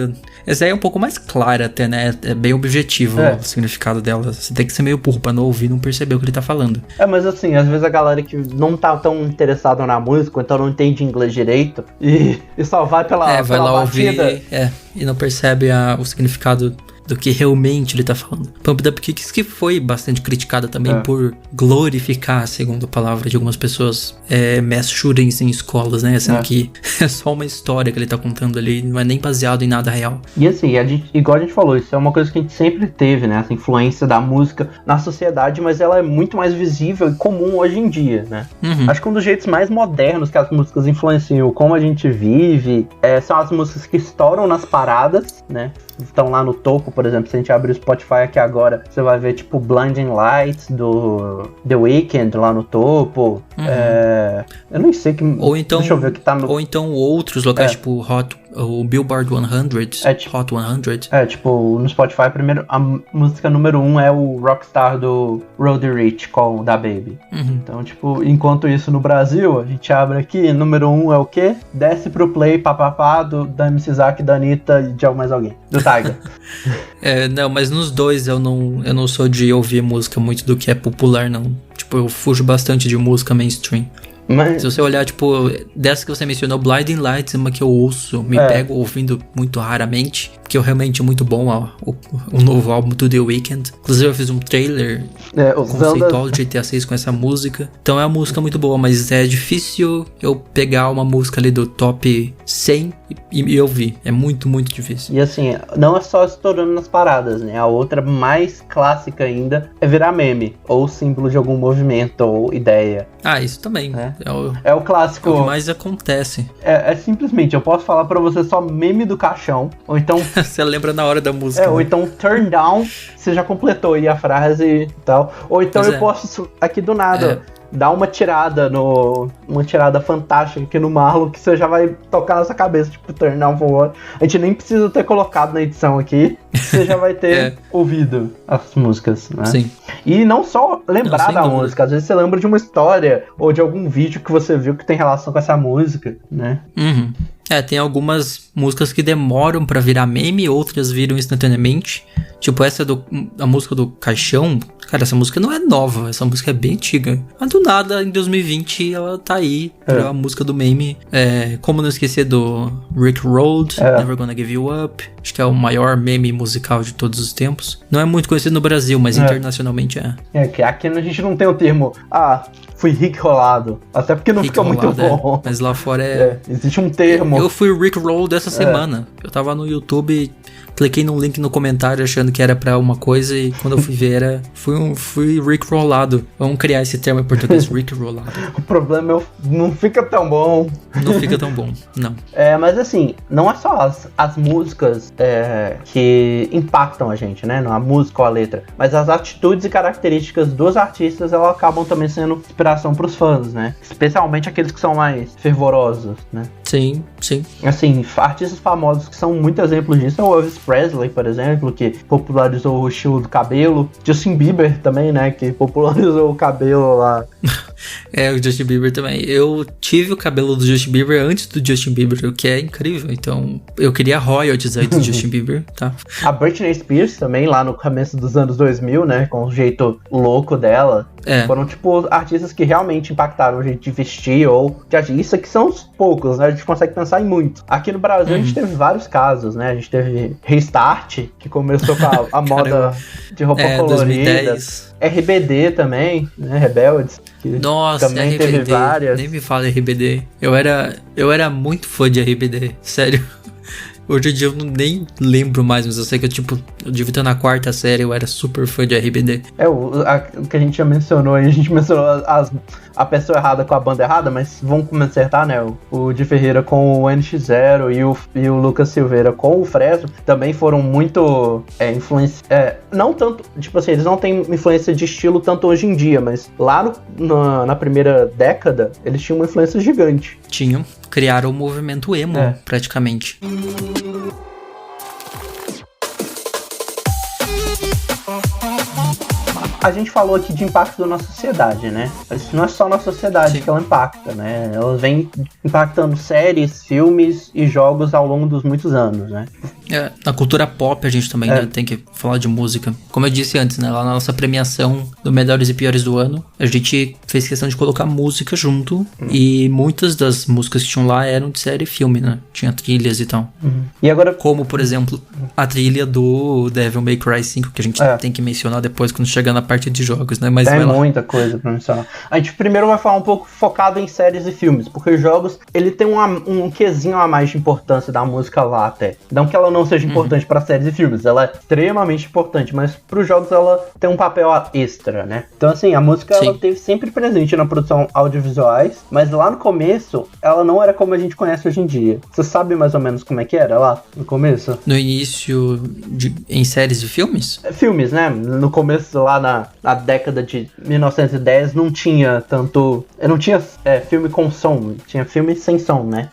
Speaker 2: Essa aí é um pouco mais clara até, né? É bem objetivo o significado dela. Você tem que ser meio burro pra não ouvir e não perceber o que ele tá falando.
Speaker 3: Mas assim, às vezes a galera que não tá tão interessada na música, então não entende inglês direito e só vai pela batida.
Speaker 2: E não percebe o significado do que realmente ele tá falando. Pumped Up Kicks, que foi bastante criticada também por glorificar, segundo a palavra de algumas pessoas, mass shootings em escolas, né? Sendo que é só uma história que ele tá contando ali, não é nem baseado em nada real.
Speaker 3: E assim, igual a gente falou, isso é uma coisa que a gente sempre teve, né? Essa influência da música na sociedade, mas ela é muito mais visível e comum hoje em dia, né? Acho que um dos jeitos mais modernos que as músicas influenciam como a gente vive são as músicas que estouram nas paradas, né? Estão lá no topo, por exemplo, se a gente abrir o Spotify aqui agora, você vai ver tipo Blinding Lights do The Weeknd lá no topo. Eu nem sei que... deixa eu ver o que tá no...
Speaker 2: Ou então outros locais, tipo o Billboard 100, Hot 100.
Speaker 3: Tipo, no Spotify, primeiro, a música número 1 é o Rockstar do Roddy Ricch com Da Baby. Então, tipo, enquanto isso no Brasil, a gente abre aqui, número 1 é o quê? Desce pro play, papapá, da MC Zack, da Anitta e de mais alguém. Do Tyga.
Speaker 2: Não, mas nos dois eu não sou de ouvir música muito do que é popular, não. Tipo, eu fujo bastante de música mainstream. Se você olhar, tipo, dessa que você mencionou, Blinding Lights é uma que eu ouço, me pego ouvindo muito raramente, porque realmente é muito bom o novo álbum do The Weeknd. Inclusive eu fiz um trailer conceitual de GTA 6 com essa música. Então é uma música muito boa, mas é difícil eu pegar uma música ali do top 100 e ouvir. É muito, muito difícil.
Speaker 3: E assim, não é só estourando nas paradas, né? A outra mais clássica ainda é virar meme, ou símbolo de algum movimento ou ideia.
Speaker 2: Isso também.
Speaker 3: É o clássico.
Speaker 2: É o que mais acontece.
Speaker 3: É simplesmente, eu posso falar pra você só meme do caixão, ou então...
Speaker 2: Você lembra na hora da música.
Speaker 3: Ou então turn down, você já completou aí a frase e tal. Ou então eu posso, aqui do nada... Dá uma tirada fantástica aqui no Marlon que você já vai tocar na sua cabeça, tipo, turn down for what. A gente nem precisa ter colocado na edição aqui, você já vai ter ouvido as músicas, né?
Speaker 2: Sim.
Speaker 3: E não só lembrar da música, às vezes você lembra de uma história ou de algum vídeo que você viu que tem relação com essa música, né?
Speaker 2: Tem algumas músicas que demoram pra virar meme, outras viram instantaneamente. Tipo, a música do Caixão, cara, essa música não é nova, essa música é bem antiga. Mas do nada, em 2020, ela tá aí pra a música do meme. Como não esquecer do Rick Roll, Never Gonna Give You Up. Acho que é o maior meme musical de todos os tempos. Não é muito conhecido no Brasil, mas internacionalmente é.
Speaker 3: Que aqui a gente não tem o termo, fui Rick rolado. Até porque não fica muito bom.
Speaker 2: Mas lá fora
Speaker 3: existe um termo.
Speaker 2: Eu fui Rick Roll dessa semana. Eu tava no YouTube, cliquei num link no comentário achando que era pra uma coisa e quando eu fui ver fui Rick Rollado. Vamos criar esse termo em português, Rick Rollado.
Speaker 3: O problema não fica tão bom.
Speaker 2: Não fica tão bom, não.
Speaker 3: Mas assim, não é só as músicas que impactam a gente, né? Não a música ou a letra, mas as atitudes e características dos artistas, elas acabam também sendo inspiração pros fãs, né? Especialmente aqueles que são mais fervorosos, né?
Speaker 2: Sim.
Speaker 3: Assim, artistas famosos que são muito exemplos disso é o Elvis Presley, por exemplo, que popularizou o estilo do cabelo. Justin Bieber também, né, que popularizou o cabelo lá.
Speaker 2: O Justin Bieber também. Eu tive o cabelo do Justin Bieber antes do Justin Bieber, o que é incrível. Então, eu queria royalties aí do Justin Bieber, tá?
Speaker 3: A Britney Spears também, lá no começo dos anos 2000, né, com o jeito louco dela. Foram, tipo, artistas que realmente impactaram o jeito de vestir ou de agir. Isso aqui são os poucos, né, a gente consegue pensar em muito. Aqui no Brasil a gente teve vários casos, né, a gente teve Restart, que começou com a moda de roupa colorida. 2010. RBD também, né, Rebeldes.
Speaker 2: Nossa,
Speaker 3: também
Speaker 2: RBD,
Speaker 3: teve várias.
Speaker 2: Nem me fala RBD. Eu era muito fã de RBD, sério. Hoje em dia eu nem lembro mais, mas eu sei que eu devia estar na 4ª série, eu era super fã de RBD.
Speaker 3: O que a gente já mencionou, a gente mencionou a pessoa errada com a banda errada, mas vamos consertar, né? O Di Ferreira com o NX0 e o Lucas Silveira com o Fresno também foram muito influência. Não tanto, tipo assim, eles não têm influência de estilo tanto hoje em dia, mas lá na primeira década eles tinham uma influência gigante.
Speaker 2: Criaram o movimento emo, praticamente.
Speaker 3: A gente falou aqui de impacto na sociedade, né? Mas não é só na sociedade que ela impacta, né? Ela vem impactando séries, filmes e jogos ao longo dos muitos anos, né?
Speaker 2: Na cultura pop a gente também né, tem que falar de música. Como eu disse antes, né? Lá na nossa premiação do Melhores e Piores do Ano, a gente fez questão de colocar música junto. E muitas das músicas que tinham lá eram de série e filme, né? Tinha trilhas e tal.
Speaker 3: E agora...
Speaker 2: Como, por exemplo, a trilha do Devil May Cry 5, que a gente tem que mencionar depois quando chegar na parte de jogos, né? Mas
Speaker 3: tem muita coisa pra mencionar. A gente primeiro vai falar um pouco focado em séries e filmes, porque os jogos, ele tem um quesinho a mais de importância da música lá até. Não que ela não seja importante pra séries e filmes, ela é extremamente importante, mas pros jogos ela tem um papel extra, né? Então assim, a música ela teve sempre presente na produção audiovisuais, mas lá no começo, ela não era como a gente conhece hoje em dia. Você sabe mais ou menos como é que era lá no começo?
Speaker 2: No início, em séries e filmes?
Speaker 3: Filmes, né? No começo lá na década de 1910 não tinha tanto... Não tinha filme com som, tinha filme sem som, né?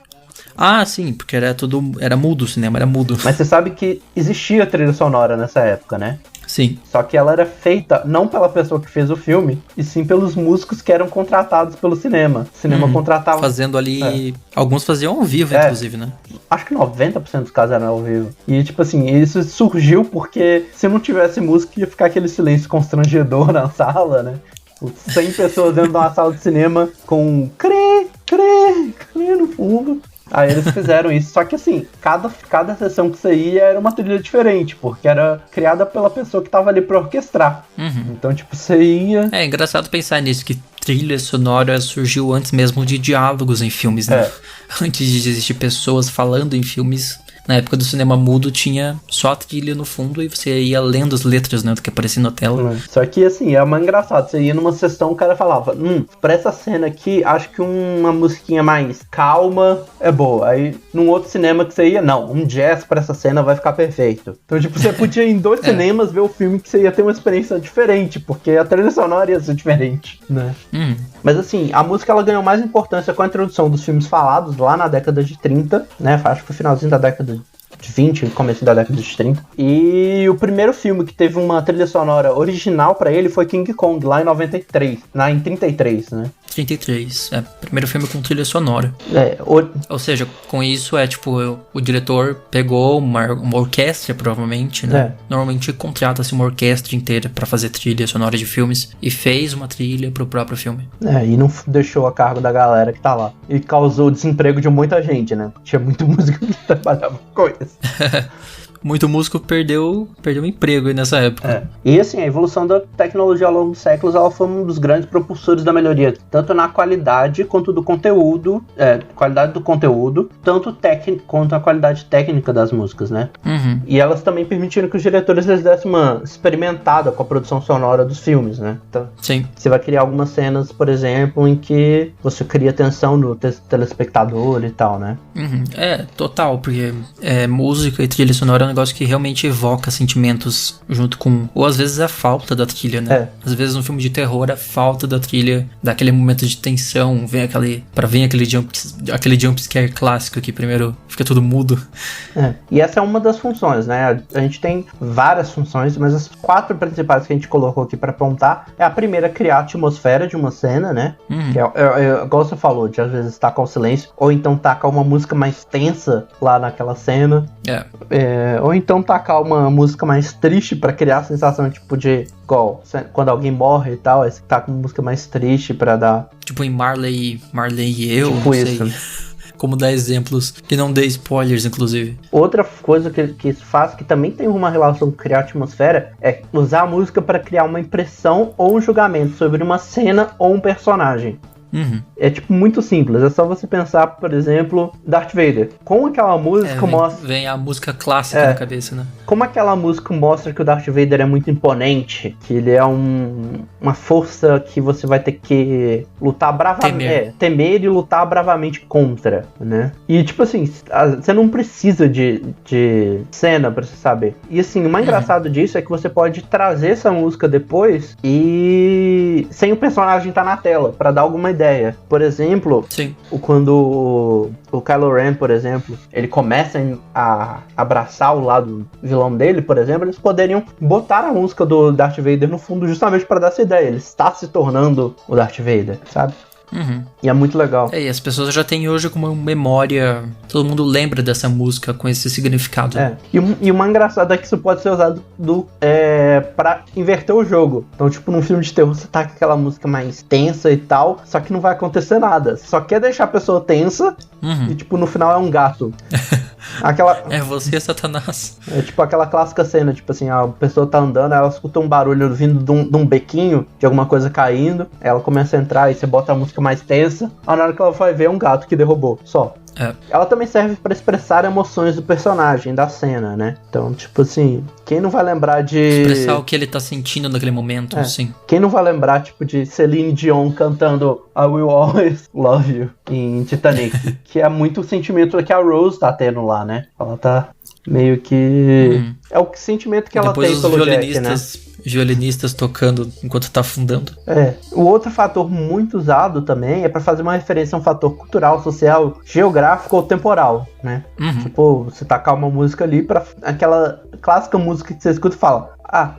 Speaker 2: Ah, sim, porque era mudo, o cinema era mudo.
Speaker 3: Mas você sabe que existia trilha sonora nessa época, né?
Speaker 2: Sim.
Speaker 3: Só que ela era feita não pela pessoa que fez o filme, e sim pelos músicos que eram contratados pelo cinema. O cinema contratava...
Speaker 2: Fazendo ali... Alguns faziam ao vivo, inclusive, né?
Speaker 3: Acho que 90% dos casos eram ao vivo. E, tipo assim, isso surgiu porque se não tivesse música, ia ficar aquele silêncio constrangedor na sala, né? 100 pessoas dentro de uma sala de cinema com crê no fundo. Aí eles fizeram isso, só que assim, cada sessão que você ia era uma trilha diferente, porque era criada pela pessoa que tava ali pra orquestrar. Então, tipo, você ia...
Speaker 2: É engraçado pensar nisso, que trilha sonora surgiu antes mesmo de diálogos em filmes, né? Antes de existir pessoas falando em filmes... Na época do cinema mudo tinha só a trilha no fundo e você ia lendo as letras, né, do que aparecia na tela.
Speaker 3: Só que assim, é mais engraçado. Você ia numa sessão, o cara falava, pra essa cena aqui, acho que uma musiquinha mais calma é boa. Aí, num outro cinema que você ia, não, um jazz pra essa cena vai ficar perfeito. Então, tipo, você podia ir em 2 cinemas ver o filme que você ia ter uma experiência diferente, porque a trilha sonora ia ser diferente, né? Mas assim, a música ela ganhou mais importância com a introdução dos filmes falados lá na década de 30, né? Acho que foi finalzinho da década de 20, começo da década de 30. E o primeiro filme que teve uma trilha sonora original pra ele foi King Kong, lá em 93, em 33, né?
Speaker 2: 33, primeiro filme com trilha sonora. Ou seja, com isso o diretor pegou uma orquestra, provavelmente, né? Normalmente contrata-se uma orquestra inteira pra fazer trilha sonora de filmes e fez uma trilha pro próprio filme.
Speaker 3: E não deixou a cargo da galera que tá lá. E causou o desemprego de muita gente, né? Tinha muito músico que trabalhava com isso.
Speaker 2: Muito músico perdeu o emprego aí nessa época.
Speaker 3: E assim, a evolução da tecnologia ao longo dos séculos ela foi um dos grandes propulsores da melhoria, tanto na qualidade quanto do conteúdo, qualidade do conteúdo, tanto quanto a qualidade técnica das músicas, né? E elas também permitiram que os diretores eles dessem uma experimentada com a produção sonora dos filmes, né? Então,
Speaker 2: sim.
Speaker 3: Você vai criar algumas cenas, por exemplo, em que você cria tensão no telespectador e tal, né?
Speaker 2: Total, porque música e trilha sonora negócio que realmente evoca sentimentos junto com... Ou às vezes a falta da trilha, né? Às vezes no filme de terror, a falta da trilha, daquele momento de tensão, vem aquele jumpscare clássico que primeiro fica tudo mudo.
Speaker 3: E essa é uma das funções, né? A gente tem várias funções, mas as 4 principais que a gente colocou aqui pra apontar é a primeira, criar a atmosfera de uma cena, né? Que igual você falou, de às vezes tacar o silêncio, ou então tacar uma música mais tensa lá naquela cena. Ou então tacar uma música mais triste pra criar a sensação, tipo, de... Igual, quando alguém morre e tal, aí você tá com uma música mais triste pra dar...
Speaker 2: Tipo em Marley e eu,
Speaker 3: tipo
Speaker 2: não
Speaker 3: isso.
Speaker 2: sei como dar exemplos, que não dê spoilers, inclusive.
Speaker 3: Outra coisa que isso faz, que também tem uma relação com criar atmosfera, é usar a música pra criar uma impressão ou um julgamento sobre uma cena ou um personagem. É tipo muito simples, é só você pensar, por exemplo, Darth Vader. Como aquela música mostra...
Speaker 2: Vem a música clássica na cabeça, né?
Speaker 3: Como aquela música mostra que o Darth Vader é muito imponente, que ele é uma força que você vai ter que lutar bravamente, temer e lutar bravamente contra, né? E tipo assim, você não precisa de cena pra você saber. E assim, o mais engraçado disso é que você pode trazer essa música depois e sem o personagem estar na tela, pra dar alguma ideia. Por exemplo, quando o Kylo Ren, por exemplo, ele começa a abraçar o lado vilão dele, por exemplo, eles poderiam botar a música do Darth Vader no fundo justamente para dar essa ideia. Ele está se tornando o Darth Vader, sabe? E é muito legal.
Speaker 2: E as pessoas já têm hoje como memória, todo mundo lembra dessa música com esse significado.
Speaker 3: E o mais engraçado é que isso pode ser usado pra inverter o jogo. Então, tipo, num filme de terror você tá com aquela música mais tensa e tal, só que não vai acontecer nada. Você só quer deixar a pessoa tensa e, tipo, no final é um gato.
Speaker 2: É você, Satanás.
Speaker 3: É tipo aquela clássica cena, tipo assim, a pessoa tá andando, ela escuta um barulho vindo de um bequinho, de alguma coisa caindo, ela começa a entrar e você bota a música mais tensa, na hora que ela vai ver é um gato que derrubou, só. Ela também serve pra expressar emoções do personagem, da cena, né? Então, tipo assim, quem não vai lembrar de...
Speaker 2: Expressar o que ele tá sentindo naquele momento, assim.
Speaker 3: Quem não vai lembrar, tipo, de Celine Dion cantando I Will Always Love You em Titanic, que é muito o sentimento que a Rose tá tendo lá, né? Ela tá meio que... É o sentimento que ela
Speaker 2: depois
Speaker 3: tem pelo Jack, né?
Speaker 2: Violinistas tocando enquanto tá afundando.
Speaker 3: O outro fator muito usado também é pra fazer uma referência a um fator cultural, social, geográfico ou temporal, né? Tipo, você tacar uma música ali pra aquela clássica música que você escuta e fala: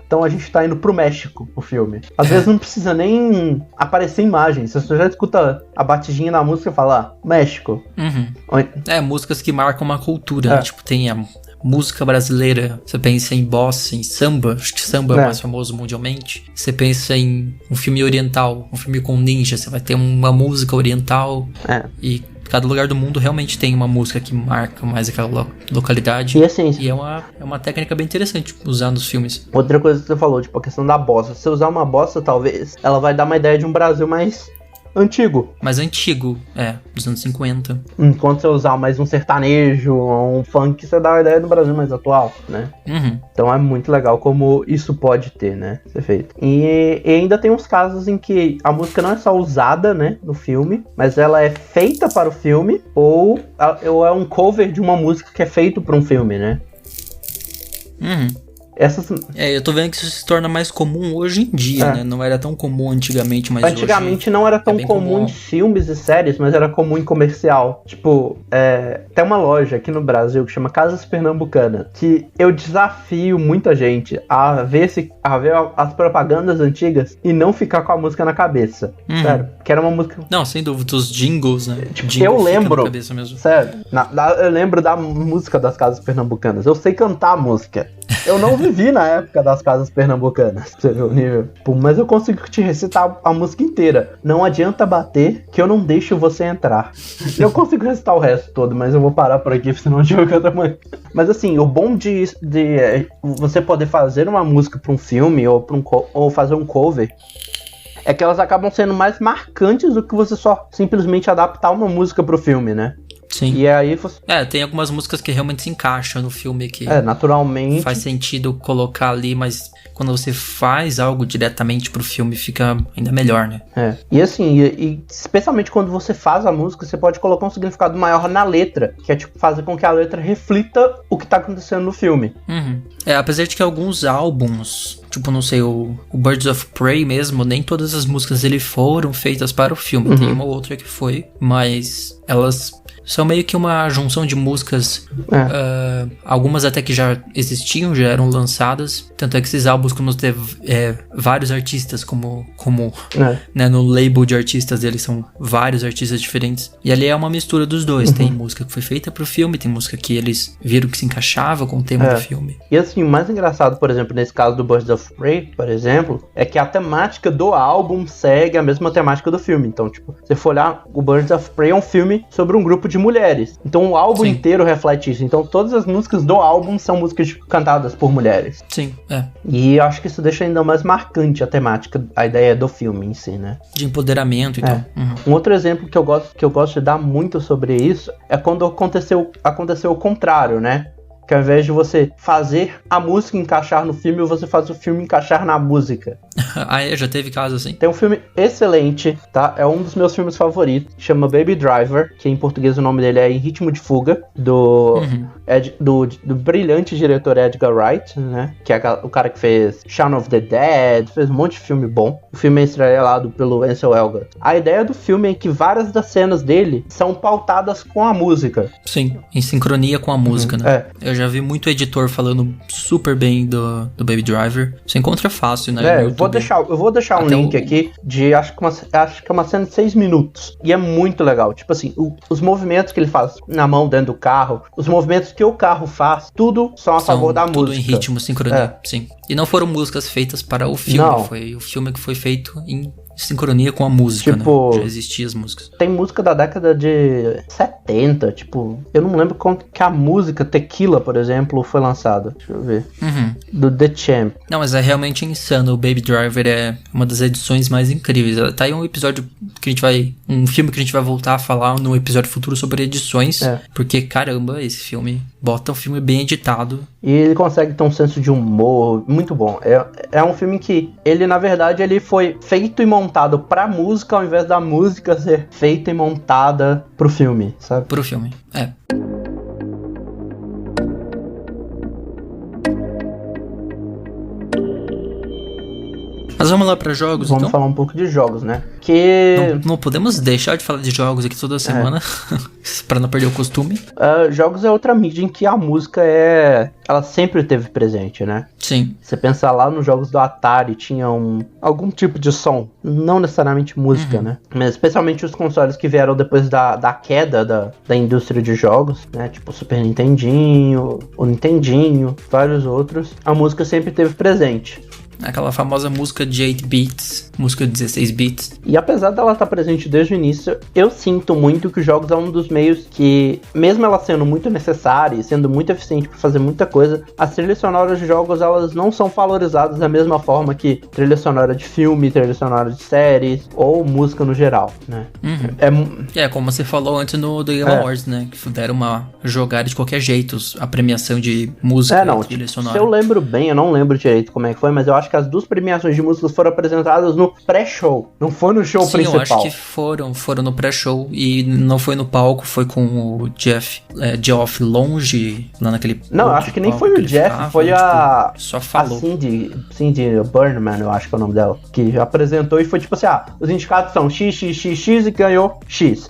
Speaker 3: então a gente tá indo pro México, o filme. Às vezes não precisa nem aparecer imagem. Se você já escuta a batidinha na música e fala, México.
Speaker 2: Músicas que marcam uma cultura, né? Tipo, tem a música brasileira, você pensa em bossa, em samba, acho que samba é o mais famoso mundialmente. Você pensa em um filme oriental, um filme com ninja, você vai ter uma música oriental. E cada lugar do mundo realmente tem uma música que marca mais aquela localidade.
Speaker 3: E assim,
Speaker 2: e é uma técnica bem interessante usar nos filmes.
Speaker 3: Outra coisa que você falou, tipo, a questão da bossa. Se você usar uma bossa, talvez, ela vai dar uma ideia de um Brasil mais antigo.
Speaker 2: Mais antigo, dos anos 50.
Speaker 3: Enquanto você usar mais um sertanejo ou um funk, você dá uma ideia do Brasil mais atual, né? Então é muito legal como isso pode ter, né? Ser feito. E ainda tem uns casos em que a música não é só usada, né, no filme, mas ela é feita para o filme ou é um cover de uma música que é feito para um filme, né?
Speaker 2: Eu tô vendo que isso se torna mais comum hoje em dia, né? Não era tão comum antigamente, mas
Speaker 3: antigamente não era tão comum em filmes e séries, mas era comum em comercial. Tipo, tem uma loja aqui no Brasil que chama Casas Pernambucanas, que eu desafio muita gente a ver as propagandas antigas e não ficar com a música na cabeça. Sério, que era uma música...
Speaker 2: Não, sem dúvida, os jingles, né?
Speaker 3: Tipo, eu lembro, sério, eu lembro da música das Casas Pernambucanas. Eu sei cantar a música. Eu não vivi na época das Casas Pernambucanas, pra você ver o nível. Mas eu consigo te recitar a música inteira. Não adianta bater, que eu não deixo você entrar. Eu consigo recitar o resto todo, mas eu vou parar por aqui, senão o jogo é tamanho. Mas assim, o bom de você poder fazer uma música pra um filme ou fazer um cover é que elas acabam sendo mais marcantes do que você só simplesmente adaptar uma música pro filme, né?
Speaker 2: Sim.
Speaker 3: E aí
Speaker 2: tem algumas músicas que realmente se encaixam no filme que
Speaker 3: naturalmente
Speaker 2: faz sentido colocar ali, mas quando você faz algo diretamente pro filme fica ainda melhor, né?
Speaker 3: E assim, e especialmente quando você faz a música, você pode colocar um significado maior na letra, que é tipo fazer com que a letra reflita o que tá acontecendo no filme.
Speaker 2: Apesar de que alguns álbuns, tipo, não sei, o Birds of Prey mesmo, nem todas as músicas dele foram feitas para o filme. Tem uma ou outra que foi, mas elas são meio que uma junção de músicas, algumas até que já existiam, já eram lançadas. Tanto é que esses álbuns como ter vários artistas, como né, no label de artistas deles são vários artistas diferentes. E ali é uma mistura dos dois. Tem música que foi feita pro filme, tem música que eles viram que se encaixava com o tema do filme.
Speaker 3: E assim, o mais engraçado, por exemplo, nesse caso do Birds of Prey, por exemplo, é que a temática do álbum segue a mesma temática do filme. Então, tipo, se você for olhar, o Birds of Prey é um filme sobre um grupo de mulheres. Então o álbum inteiro reflete isso. Então todas as músicas do álbum são músicas cantadas por mulheres.
Speaker 2: Sim,
Speaker 3: E eu acho que isso deixa ainda mais marcante a temática, a ideia do filme em si, né?
Speaker 2: De empoderamento, então.
Speaker 3: Um outro exemplo que eu gosto de dar muito sobre isso é quando aconteceu o contrário, né? Que ao invés de você fazer a música encaixar no filme, você faz o filme encaixar na música.
Speaker 2: Já teve caso assim?
Speaker 3: Tem um filme excelente, tá? É um dos meus filmes favoritos. Chama Baby Driver, que em português o nome dele é Em Ritmo de Fuga, do brilhante diretor Edgar Wright, né? Que é o cara que fez Shaun of the Dead, fez um monte de filme bom. O filme é estrelado pelo Ansel Elgort. A ideia do filme é que várias das cenas dele são pautadas com a música.
Speaker 2: Sim, em sincronia com a música, né? Eu já vi muito editor falando super bem do Baby Driver. Você encontra fácil, né?
Speaker 3: Eu vou deixar um link aqui de acho que é uma cena de 6 minutos. E é muito legal. Tipo assim, os movimentos que ele faz na mão dentro do carro, os movimentos que o carro faz, tudo são a favor da música.
Speaker 2: Tudo em ritmo, sincronia, sim. E não foram músicas feitas para o filme, foi o filme que foi feito em sincronia com a música,
Speaker 3: tipo,
Speaker 2: né? Já existiam as músicas.
Speaker 3: Tem música da década de 70, tipo, eu não lembro quando que a música Tequila, por exemplo, foi lançada. Deixa eu ver. Do The Champ.
Speaker 2: Não, mas é realmente insano. O Baby Driver é uma das edições mais incríveis. Tá aí um episódio que a gente vai... Um filme que a gente vai voltar a falar no episódio futuro sobre edições. Porque, caramba, esse filme bota um filme bem editado.
Speaker 3: E ele consegue ter um senso de humor muito bom. É um filme que ele, na verdade, ele foi feito e montado pra música ao invés da música ser feita e montada pro filme, sabe?
Speaker 2: Pro filme, Mas vamos lá pra jogos,
Speaker 3: Vamos falar um pouuk de jogos, né? Que...
Speaker 2: Não podemos deixar de falar de jogos aqui toda semana, pra não perder o costume.
Speaker 3: Jogos é outra mídia em que a música ela sempre esteve presente, né?
Speaker 2: Sim.
Speaker 3: Você pensar lá nos jogos do Atari, tinha algum tipo de som, não necessariamente música, né? Mas especialmente os consoles que vieram depois da queda da indústria de jogos, né? Tipo o Super Nintendinho, o Nintendinho, vários outros. A música sempre esteve presente.
Speaker 2: Aquela famosa música de 8 bits, música de 16 bits.
Speaker 3: E apesar dela estar presente desde o início, eu sinto muito que os jogos é um dos meios que, mesmo ela sendo muito necessária e sendo muito eficiente para fazer muita coisa, as trilhas sonoras de jogos, elas não são valorizadas da mesma forma que trilha sonora de filme, trilha sonora de séries ou música no geral, né?
Speaker 2: Como você falou antes no The Game Awards, né? Que deram uma jogada de qualquer jeito, a premiação de música e trilha sonora.
Speaker 3: Se eu lembro bem, eu não lembro direito como é que foi, mas eu acho que as duas premiações de músicas foram apresentadas no pré-show, não foi no show principal.
Speaker 2: Sim, eu acho que foram no pré-show e não foi no palco, foi com o Geoff Longe, lá naquele...
Speaker 3: Não, acho que nem foi o Jeff, foi
Speaker 2: só falou.
Speaker 3: A Cindy Burnman, eu acho que é o nome dela, que apresentou e foi tipo assim, os indicados são X e ganhou X.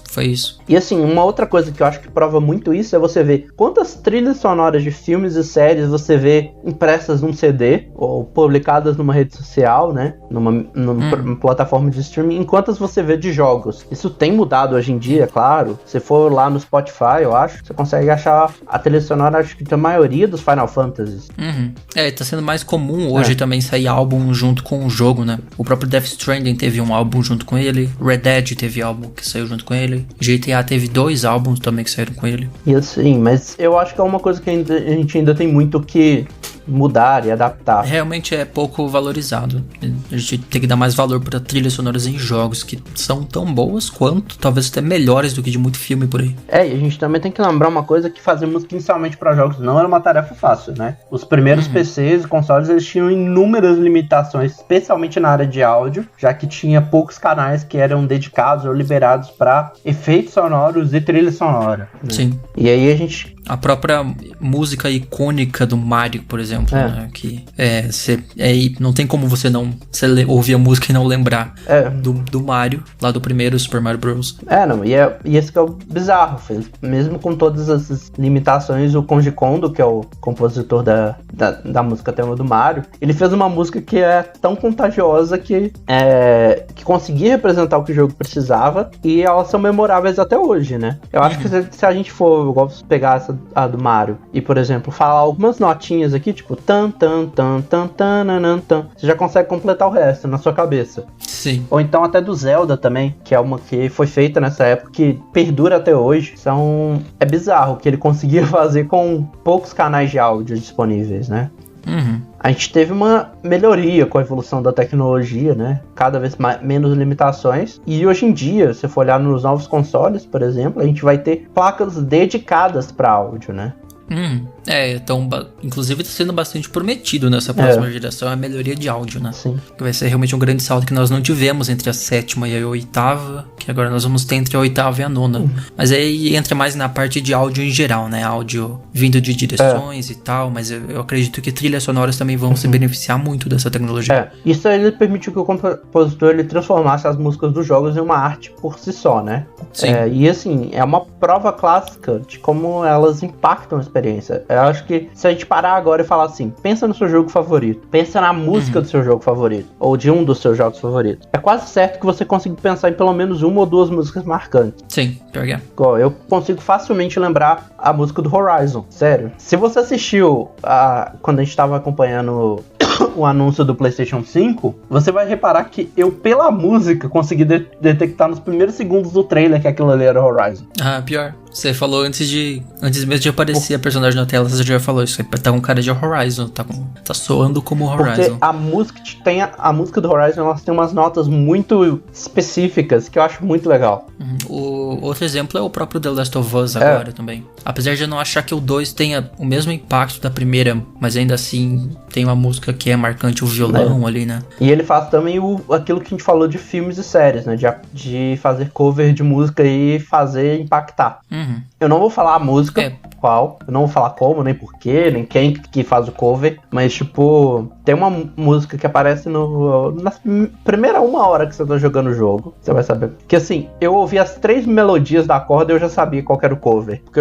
Speaker 2: Foi isso.
Speaker 3: E assim, uma outra coisa que eu acho que prova muito isso é você ver quantas trilhas sonoras de filmes e séries você vê impressas num CD ou publicadas numa rede social, né? Numa plataforma de streaming, enquanto você vê de jogos. Isso tem mudado hoje em dia, claro. Se for lá no Spotify, eu acho, você consegue achar a trilha sonora, acho que da maioria dos Final Fantasies.
Speaker 2: Tá sendo mais comum hoje também sair álbum junto com o jogo, né? O próprio Death Stranding teve um álbum junto com ele, Red Dead teve álbum que saiu junto com ele, GTA teve 2 álbuns também que saíram com ele.
Speaker 3: E assim, mas eu acho que é uma coisa que a gente ainda tem muito que mudar e adaptar.
Speaker 2: Realmente é pouco valorizado. A gente tem que dar mais valor para trilhas sonoras em jogos que são tão boas quanto, talvez até melhores do que de muito filme por aí.
Speaker 3: E a gente também tem que lembrar uma coisa, que fazer música inicialmente para jogos não era uma tarefa fácil, né? Os primeiros PCs e consoles, eles tinham inúmeras limitações, especialmente na área de áudio, já que tinha poucos canais que eram dedicados ou liberados para efeitos sonoros e trilha sonora. Né?
Speaker 2: Sim.
Speaker 3: E aí a gente...
Speaker 2: A própria música icônica do Mario, por exemplo, né? Que não tem como você não ouvir a música e não lembrar do Mario, lá do primeiro Super Mario Bros.
Speaker 3: E esse que é o bizarro, mesmo com todas essas limitações, o Koji Kondo, que é o compositor da música tema do Mario, ele fez uma música que é tão contagiosa que conseguia representar o que o jogo precisava, e elas são memoráveis até hoje, né? Eu acho que se a gente for igual pegar a do Mario e, por exemplo, falar algumas notinhas aqui, tipo tan tan tan tan tan tan tan, você já consegue completar o resto na sua cabeça.
Speaker 2: Sim.
Speaker 3: Ou então até do Zelda também, que é uma que foi feita nessa época, que perdura até hoje. É bizarro o que ele conseguia fazer com poucos canais de áudio disponíveis, né? A gente teve uma melhoria com a evolução da tecnologia, né? Cada vez menos limitações. E hoje em dia, se for olhar nos novos consoles, por exemplo, a gente vai ter placas dedicadas para áudio, né?
Speaker 2: Então, inclusive está sendo bastante prometido nessa próxima geração a melhoria de áudio, né?
Speaker 3: Sim.
Speaker 2: Que vai ser realmente um grande salto que nós não tivemos entre a 7ª e a 8ª, que agora nós vamos ter entre a 8ª e a 9ª. Mas aí entra mais na parte de áudio em geral, né? Áudio vindo de direções e tal, mas eu acredito que trilhas sonoras também vão se beneficiar muito dessa tecnologia.
Speaker 3: Isso ele permitiu que o compositor ele transformasse as músicas dos jogos em uma arte por si só, né?
Speaker 2: Sim.
Speaker 3: E assim, é uma prova clássica de como elas impactam a experiência. Eu acho que se a gente parar agora e falar assim, pensa no seu jogo favorito, pensa na música do seu jogo favorito, ou de um dos seus jogos favoritos, é quase certo que você consiga pensar em pelo menos uma ou duas músicas marcantes.
Speaker 2: Sim, pior que é.
Speaker 3: Eu consigo facilmente lembrar a música do Horizon, sério. Se você assistiu quando a gente tava acompanhando o anúncio do PlayStation 5, você vai reparar que eu, pela música, consegui detectar nos primeiros segundos do trailer que aquilo ali era o Horizon.
Speaker 2: Pior. Você falou antes mesmo de aparecer a personagem na tela, você já falou isso. Tá com cara de Horizon, tá soando como Horizon.
Speaker 3: Porque a música do Horizon, elas tem umas notas muito específicas que eu acho muito legal.
Speaker 2: O outro exemplo é o próprio The Last of Us agora também. Apesar de eu não achar que o 2 tenha o mesmo impacto da primeira, mas ainda assim tem uma música que é marcante, o violão ali, né? E
Speaker 3: ele faz também aquilo que a gente falou de filmes e séries, né? De fazer cover de música e fazer impactar. Eu não vou falar a música, qual, eu não vou falar como, nem porquê, nem quem que faz o cover, mas tipo, tem uma música que aparece na primeira 1 hora que você tá jogando o jogo, você vai saber. Que assim, eu ouvi as 3 melodias da corda e eu já sabia qual que era o cover, porque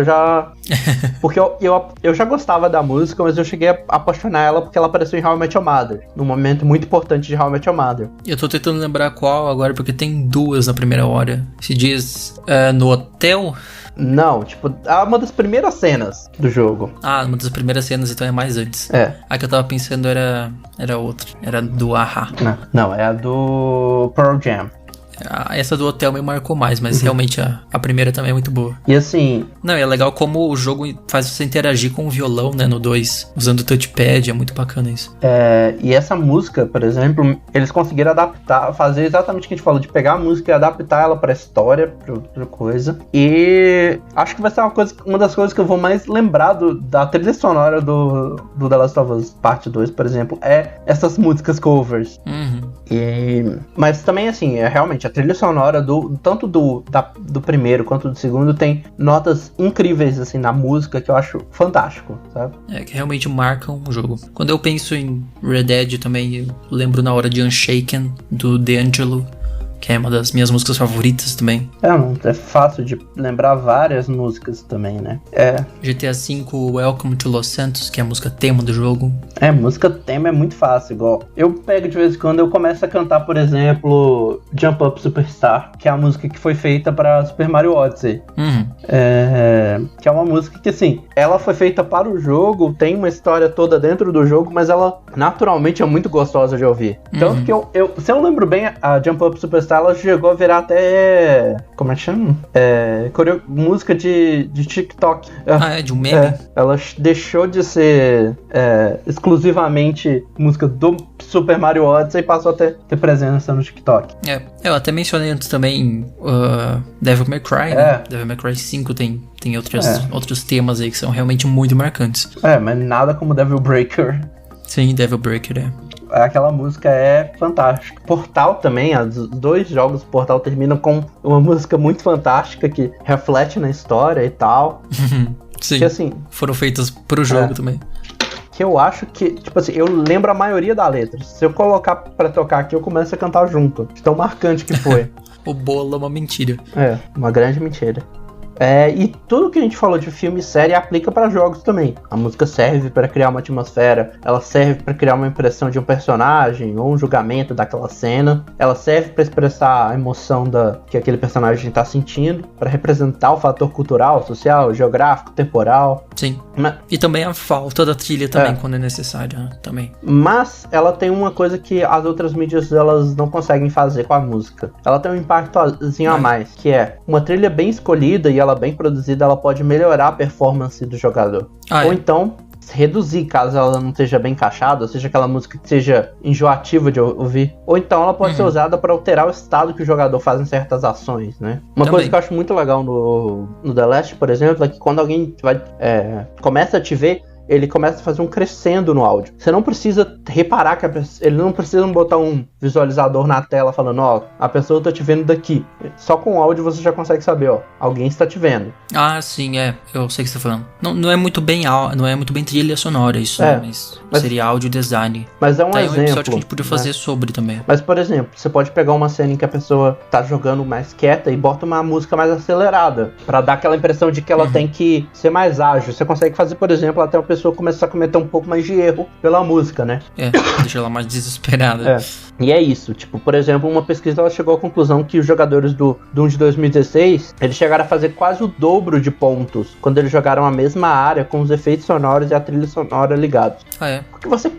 Speaker 3: eu já gostava da música, mas eu cheguei a apaixonar ela porque ela apareceu em How I Met Your Mother, num momento muito importante de How I Met Your Mother.
Speaker 2: Eu tô tentando lembrar qual agora, porque tem 2 na primeira hora. Se diz no hotel...
Speaker 3: Não, tipo, é uma das primeiras cenas do jogo.
Speaker 2: Uma das primeiras cenas, então é mais antes. A que eu tava pensando era outra, era do A-ha.
Speaker 3: Não, é a do Pearl Jam.
Speaker 2: Essa do hotel me marcou mais, mas realmente a primeira também é muito boa.
Speaker 3: E assim...
Speaker 2: Não, é legal como o jogo faz você interagir com o violão, né, no 2, usando o touchpad, é muito bacana isso.
Speaker 3: E essa música, por exemplo, eles conseguiram adaptar, fazer exatamente o que a gente falou, de pegar a música e adaptar ela pra história, pra coisa. E acho que vai ser uma das coisas que eu vou mais lembrar da trilha sonora do The Last of Us Parte 2, por exemplo, é essas músicas covers. Mas também, assim, realmente a trilha sonora tanto do primeiro quanto do segundo tem notas incríveis assim na música que eu acho fantástico, sabe?
Speaker 2: Que realmente marcam o jogo. Quando eu penso em Red Dead também, eu lembro na hora de Unshaken, do D'Angelo, que é uma das minhas músicas favoritas também.
Speaker 3: É fácil de lembrar várias músicas também, né?
Speaker 2: GTA V, Welcome to Los Santos, que é a música tema do jogo.
Speaker 3: Música tema é muito fácil, igual. Eu pego de vez em quando, eu começo a cantar, por exemplo, Jump Up Superstar, que é a música que foi feita pra Super Mario Odyssey. Que é uma música que, assim, ela foi feita para o jogo, tem uma história toda dentro do jogo, mas ela naturalmente é muito gostosa de ouvir. Tanto que se eu lembro bem, a Jump Up Superstar gostar, ela chegou a virar até... Como é que chama? Música de TikTok.
Speaker 2: De um meme?
Speaker 3: Ela deixou de ser exclusivamente música do Super Mario Odyssey e passou a ter presença no TikTok.
Speaker 2: Eu até mencionei antes também Devil May Cry, né? Devil May Cry 5 tem outros temas aí que são realmente muito marcantes.
Speaker 3: Mas nada como Devil Breaker.
Speaker 2: Sim, Devil Breaker,
Speaker 3: Aquela música é fantástica. Portal também, os 2 jogos do Portal terminam com uma música muito fantástica que reflete na história e tal.
Speaker 2: Sim,
Speaker 3: que, assim,
Speaker 2: foram feitas pro jogo também.
Speaker 3: Que eu acho que, tipo assim, eu lembro a maioria da letra. Se eu colocar pra tocar aqui, eu começo a cantar junto. De tão marcante que foi.
Speaker 2: O bolo é uma mentira.
Speaker 3: Uma grande mentira. E tudo que a gente falou de filme e série aplica para jogos também. A música serve para criar uma atmosfera, ela serve para criar uma impressão de um personagem ou um julgamento daquela cena, ela serve para expressar a emoção que aquele personagem está sentindo, para representar o fator cultural, social, geográfico, temporal.
Speaker 2: Sim. E também a falta da trilha também, quando é necessário, também.
Speaker 3: Mas ela tem uma coisa que as outras mídias elas não conseguem fazer com a música. Ela tem um impactozinho a mais, que é uma trilha bem escolhida e ela bem produzida, ela pode melhorar a performance do jogador. Ou então, reduzir caso ela não esteja bem encaixada, ou seja, aquela música que seja enjoativa de ouvir. Ou então ela pode ser usada para alterar o estado que o jogador faz em certas ações, né? Uma coisa que eu acho muito legal no The Last, por exemplo, é que quando alguém começa a te ver, ele começa a fazer um crescendo no áudio. Você não precisa reparar que ele não precisa botar um visualizador na tela falando, a pessoa tá te vendo daqui. Só com o áudio você já consegue saber, alguém está te vendo.
Speaker 2: Sim, eu sei o que você tá falando. Não é muito bem trilha sonora isso, mas seria áudio design.
Speaker 3: Mas é um exemplo.
Speaker 2: É um episódio que a gente podia fazer sobre também.
Speaker 3: Mas, por exemplo, você pode pegar uma cena em que a pessoa tá jogando mais quieta e bota uma música mais acelerada, pra dar aquela impressão de que ela tem que ser mais ágil. Você consegue fazer, por exemplo, até a pessoa começar a cometer um pouco mais de erro pela música, né?
Speaker 2: Deixa ela mais desesperada.
Speaker 3: E é isso, tipo, por exemplo, uma pesquisa ela chegou à conclusão que os jogadores do Doom de 2016, eles chegaram a fazer quase o dobro de pontos quando eles jogaram a mesma área com os efeitos sonoros e a trilha sonora ligados. Porque você...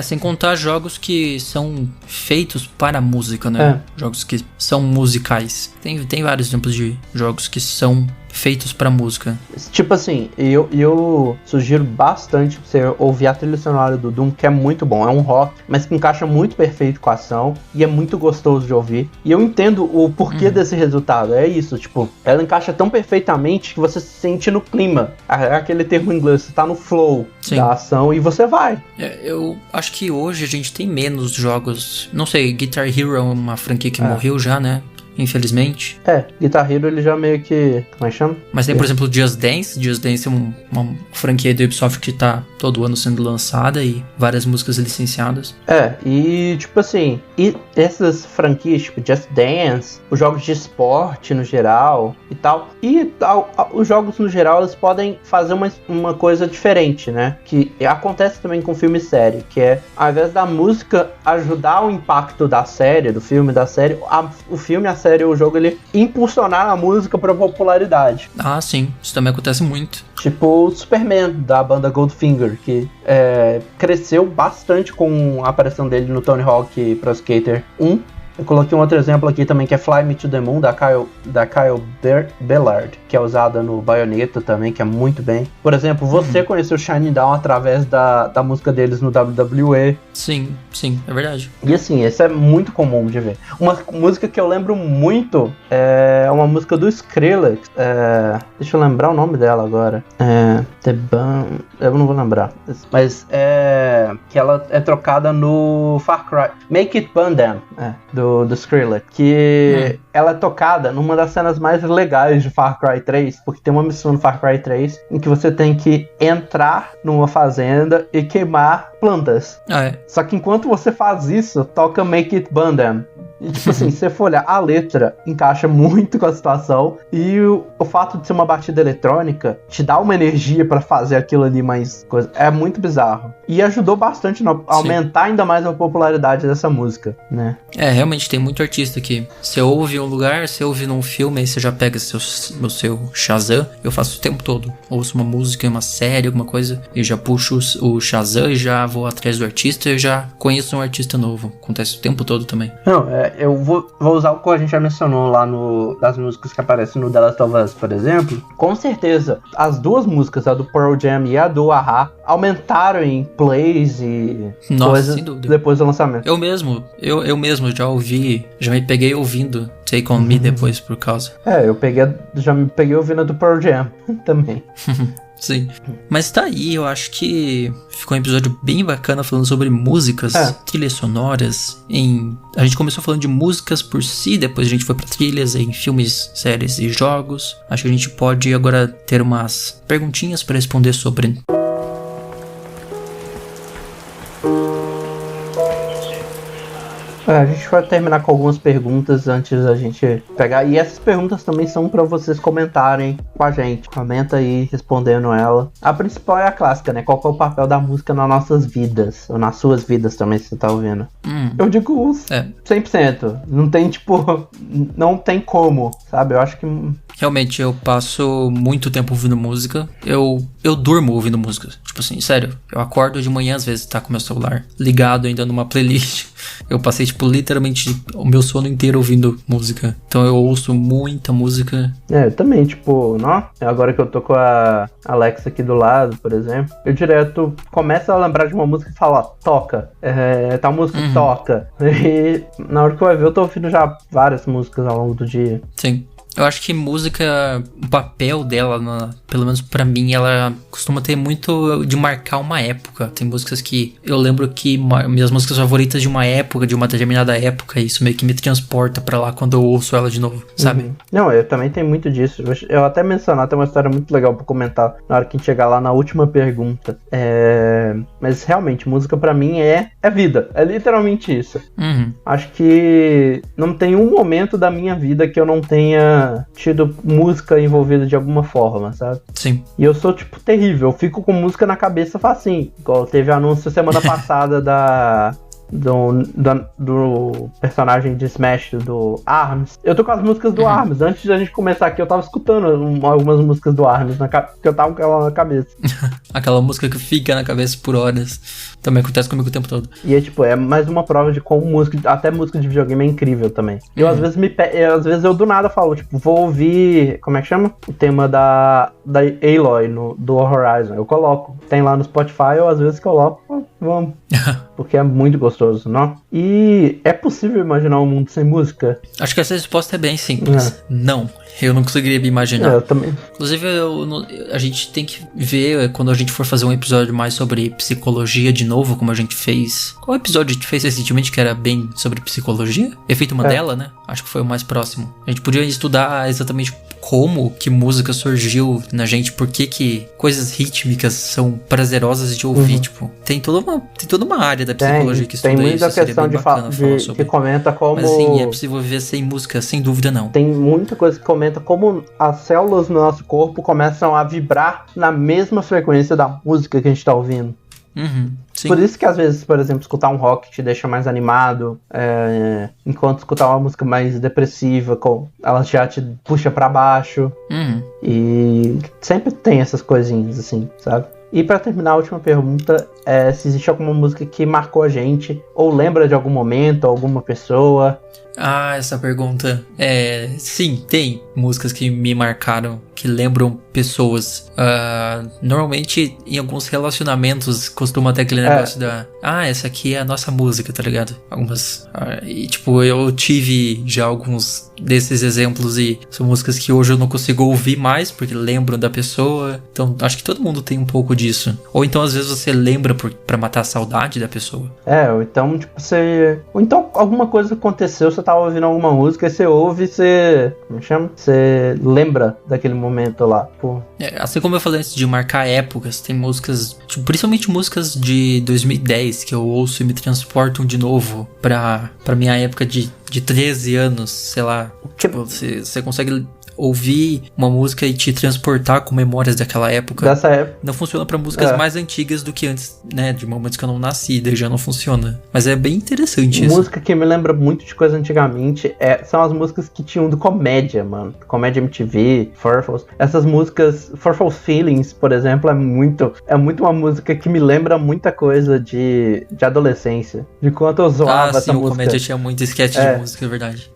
Speaker 2: sem contar jogos que são feitos para a música, né? Jogos que são musicais. Tem vários exemplos de jogos que são feitos pra música.
Speaker 3: Tipo assim, eu sugiro bastante pra você ouvir a trilha sonora do Doom, que é muito bom. É um rock, mas que encaixa muito perfeito com a ação e é muito gostoso de ouvir. E eu entendo o porquê desse resultado. É isso, tipo, ela encaixa tão perfeitamente que você se sente no clima. Aquele termo em inglês, você tá no flow da ação e você vai.
Speaker 2: Eu acho que hoje a gente tem menos jogos. Não sei, Guitar Hero é uma franquia que morreu já, né? Infelizmente.
Speaker 3: Guitar Hero ele já meio que... Como é que chama?
Speaker 2: Mas tem, por exemplo, Just Dance. Just Dance é uma franquia do Ubisoft que tá todo ano sendo lançada e várias músicas licenciadas.
Speaker 3: E tipo assim, e essas franquias, tipo Just Dance, os jogos de esporte no geral e tal, os jogos no geral eles podem fazer uma coisa diferente, né? Que acontece também com filme e série, que é, ao invés da música ajudar o impacto da série, do filme, da série, o filme, a série, o jogo, ele impulsionar a música pra popularidade.
Speaker 2: Sim, isso também acontece muito.
Speaker 3: Tipo o Superman, da banda Goldfinger, que cresceu bastante com a aparição dele no Tony Hawk Pro Skater 1. Eu coloquei um outro exemplo aqui também, que é Fly Me to the Moon, da Kyle Ballard, que é usada no Bayonetta também, que é muito bem. Por exemplo, você conheceu Shining Down através da música deles no WWE.
Speaker 2: Sim, é verdade.
Speaker 3: E assim, isso é muito comum de ver. Uma música que eu lembro muito é uma música do Skrillex. Deixa eu lembrar o nome dela agora. The Band... Eu não vou lembrar. Mas que ela é trocada no Far Cry. Make It Bundam, do Skrillex. Que ela é tocada numa das cenas mais legais de Far Cry 3. Porque tem uma missão no Far Cry 3 em que você tem que entrar numa fazenda e queimar plantas. Só que enquanto você faz isso, toca Make It Bundam. E tipo assim, se você for olhar, a letra encaixa muito com a situação. E o fato de ser uma batida eletrônica te dá uma energia pra fazer aquilo ali mais coisa. É muito bizarro. E ajudou bastante a aumentar ainda mais a popularidade dessa música, né?
Speaker 2: Realmente tem muito artista que você ouve um lugar, você ouve num filme, aí você já pega o seu Shazam. Eu faço o tempo todo. Ouço uma música, uma série, alguma coisa, e já puxo o Shazam e já vou atrás do artista e já conheço um artista novo. Acontece o tempo todo também.
Speaker 3: Não, eu vou usar o que a gente já mencionou lá das músicas que aparecem no The Last of Us, por exemplo. Com certeza, as duas músicas, a do Pearl Jam e a do A-ha, aumentaram em plays e coisas depois do lançamento.
Speaker 2: Eu mesmo já ouvi, já me peguei ouvindo Take On Me depois por causa.
Speaker 3: Já me peguei ouvindo a do Pearl Jam também.
Speaker 2: Sim. Mas tá aí, eu acho que ficou um episódio bem bacana falando sobre músicas, trilhas sonoras. A gente começou falando de músicas por si, depois a gente foi pra trilhas em filmes, séries e jogos. Acho que a gente pode agora ter umas perguntinhas pra responder sobre.
Speaker 3: A gente vai terminar com algumas perguntas antes da gente pegar. E essas perguntas também são para vocês comentarem com a gente. Comenta aí respondendo ela. A principal é a clássica, né? Qual que é o papel da música nas nossas vidas? Ou nas suas vidas também, se você tá ouvindo. Eu digo 100%. Não tem, não tem como, sabe? Eu acho que...
Speaker 2: Realmente, eu passo muito tempo ouvindo música. Eu durmo ouvindo música. Tipo assim, sério. Eu acordo de manhã, às vezes tá com meu celular ligado ainda numa playlist. Eu passei, literalmente o meu sono inteiro ouvindo música. Então eu ouço muita música. Eu também,
Speaker 3: agora que eu tô com a Alexa aqui do lado, por exemplo, eu direto começo a lembrar de uma música e falo, toca. Tal música toca. E na hora que eu vou ver, eu tô ouvindo já várias músicas ao longo do dia.
Speaker 2: Sim. Eu acho que música, o papel dela, pelo menos pra mim, ela costuma ter muito de marcar uma época. Tem músicas que eu lembro que minhas músicas favoritas de uma época, de uma determinada época, isso meio que me transporta pra lá quando eu ouço ela de novo, sabe?
Speaker 3: Não, eu também tenho muito disso. Eu até mencionar, tem uma história muito legal pra comentar na hora que a gente chegar lá na última pergunta. Mas realmente, música pra mim é vida. É literalmente isso. Acho que não tem um momento da minha vida que eu não tenha tido música envolvida de alguma forma, sabe?
Speaker 2: Sim.
Speaker 3: E eu sou, terrível. Eu fico com música na cabeça facinho. Igual teve anúncio semana passada do personagem de Smash, do ARMS. Eu tô com as músicas do ARMS. Antes da gente começar aqui, eu tava escutando algumas músicas do ARMS, que eu tava com ela na cabeça.
Speaker 2: Aquela música que fica na cabeça por horas. Também acontece comigo o tempo todo.
Speaker 3: E é mais uma prova de como até música de videogame é incrível também. Eu às vezes eu do nada falo, vou ouvir, como é que chama? O tema da Aloy do Horizon. Eu coloco. Tem lá no Spotify, eu às vezes coloco, vamos. Porque é muito gostoso, não? E é possível imaginar um mundo sem música?
Speaker 2: Acho que essa resposta é bem simples. Não. Eu não conseguiria me imaginar.
Speaker 3: Eu também.
Speaker 2: Inclusive, a gente tem que ver quando a gente for fazer um episódio mais sobre psicologia de novo, como a gente fez. Qual episódio a gente fez recentemente que era bem sobre psicologia? Efeito Mandela, né? Acho que foi o mais próximo. A gente podia estudar exatamente como que música surgiu na gente, por que coisas rítmicas são prazerosas de ouvir, tem toda uma área da psicologia que estuda isso.
Speaker 3: Tem muita questão que comenta como...
Speaker 2: Mas assim, é possível viver sem música, sem dúvida não.
Speaker 3: Tem muita coisa que comenta como as células do nosso corpo começam a vibrar na mesma frequência da música que a gente tá ouvindo.
Speaker 2: Sim.
Speaker 3: Por isso que às vezes, por exemplo, escutar um rock te deixa mais animado, enquanto escutar uma música mais depressiva, ela já te puxa pra baixo. E sempre tem essas coisinhas assim, sabe? E pra terminar, a última pergunta é se existe alguma música que marcou a gente, ou lembra de algum momento, alguma pessoa.
Speaker 2: Essa pergunta sim, tem músicas que me marcaram, que lembram pessoas. Normalmente em alguns relacionamentos costuma ter aquele negócio essa aqui é a nossa música, tá ligado? Algumas e eu tive já alguns desses exemplos e são músicas que hoje eu não consigo ouvir mais porque lembram da pessoa. Então acho que todo mundo tem um pouco disso. Ou então às vezes você lembra pra matar a saudade da pessoa.
Speaker 3: Ou então ou então alguma coisa aconteceu, você tava ouvindo alguma música, aí você ouve e você... Como é que chama? Você lembra daquele momento lá.
Speaker 2: Assim como eu falei antes de marcar épocas, tem músicas, principalmente músicas de 2010, que eu ouço e me transportam de novo pra minha época de 13 anos, sei lá. Você consegue ouvir uma música e te transportar com memórias daquela época.
Speaker 3: Dessa época.
Speaker 2: Não funciona pra músicas mais antigas do que antes, né? De momentos que eu não nasci, daí já não funciona. Mas é bem interessante isso.
Speaker 3: Música que me lembra muito de coisa antigamente são as músicas que tinham do Comédia, mano. Comédia MTV, Furfles. Essas músicas, Furfles Feelings, por exemplo, é muito uma música que me lembra muita coisa de adolescência. De quanto eu zoava essa música.
Speaker 2: O Comédia tinha muito sketch de música, é verdade.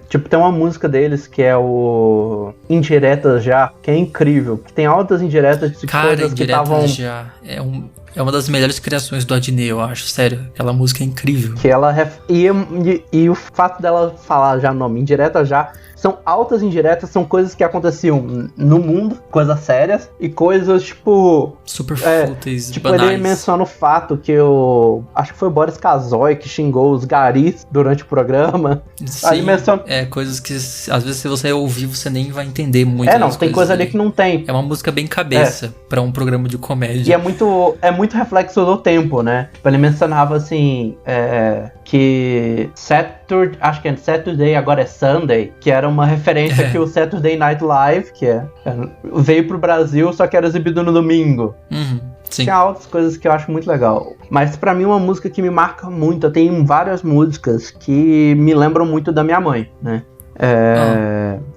Speaker 3: Tipo, tem uma música deles que é o Indiretas Já, que é incrível. Que tem altas indiretas de coisas que estavam...
Speaker 2: Já é uma das melhores criações do Adnet, eu acho, sério. Aquela música é incrível.
Speaker 3: Que ela... E o fato dela falar já o nome, Indireta Já... São altas indiretas, são coisas que aconteciam no mundo, coisas sérias, e coisas, tipo...
Speaker 2: super fúteis,
Speaker 3: tipo,
Speaker 2: banais.
Speaker 3: ele menciona o fato que acho que foi o Boris Casoy que xingou os garis durante o programa.
Speaker 2: Sim,
Speaker 3: aí menciona...
Speaker 2: coisas que, às vezes, se você ouvir, você nem vai entender muito.
Speaker 3: Não, tem coisa ali que não tem.
Speaker 2: É uma música bem cabeça pra um programa de comédia.
Speaker 3: E é muito reflexo do tempo, né? Tipo, ele mencionava, assim, que acho que é Saturday, agora é Sunday, que era uma referência que o Saturday Night Live, veio pro Brasil, só que era exibido no domingo.
Speaker 2: Sim.
Speaker 3: Tinha outras coisas que eu acho muito legal. Mas pra mim uma música que me marca muito, eu tenho várias músicas que me lembram muito da minha mãe, né?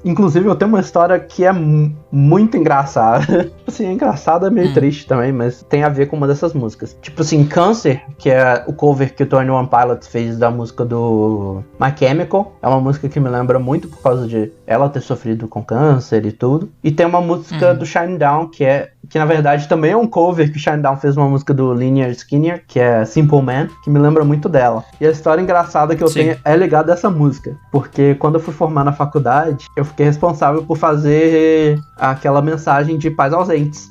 Speaker 3: Inclusive eu tenho uma história que é muito engraçada. Tipo assim, engraçada é meio triste também, mas tem a ver com uma dessas músicas. Tipo assim, Câncer, que é o cover que o 21 Pilots fez da música do My Chemical. É uma música que me lembra muito por causa de ela ter sofrido com câncer e tudo. E tem uma música do Shinedown, que na verdade também é um cover, que o Shinedown fez uma música do Lynyrd Skynyrd, que é Simple Man, que me lembra muito dela. E a história engraçada que eu tenho é ligada a essa música, porque quando eu fui formar na faculdade, eu fiquei responsável por fazer aquela mensagem de pais ausentes.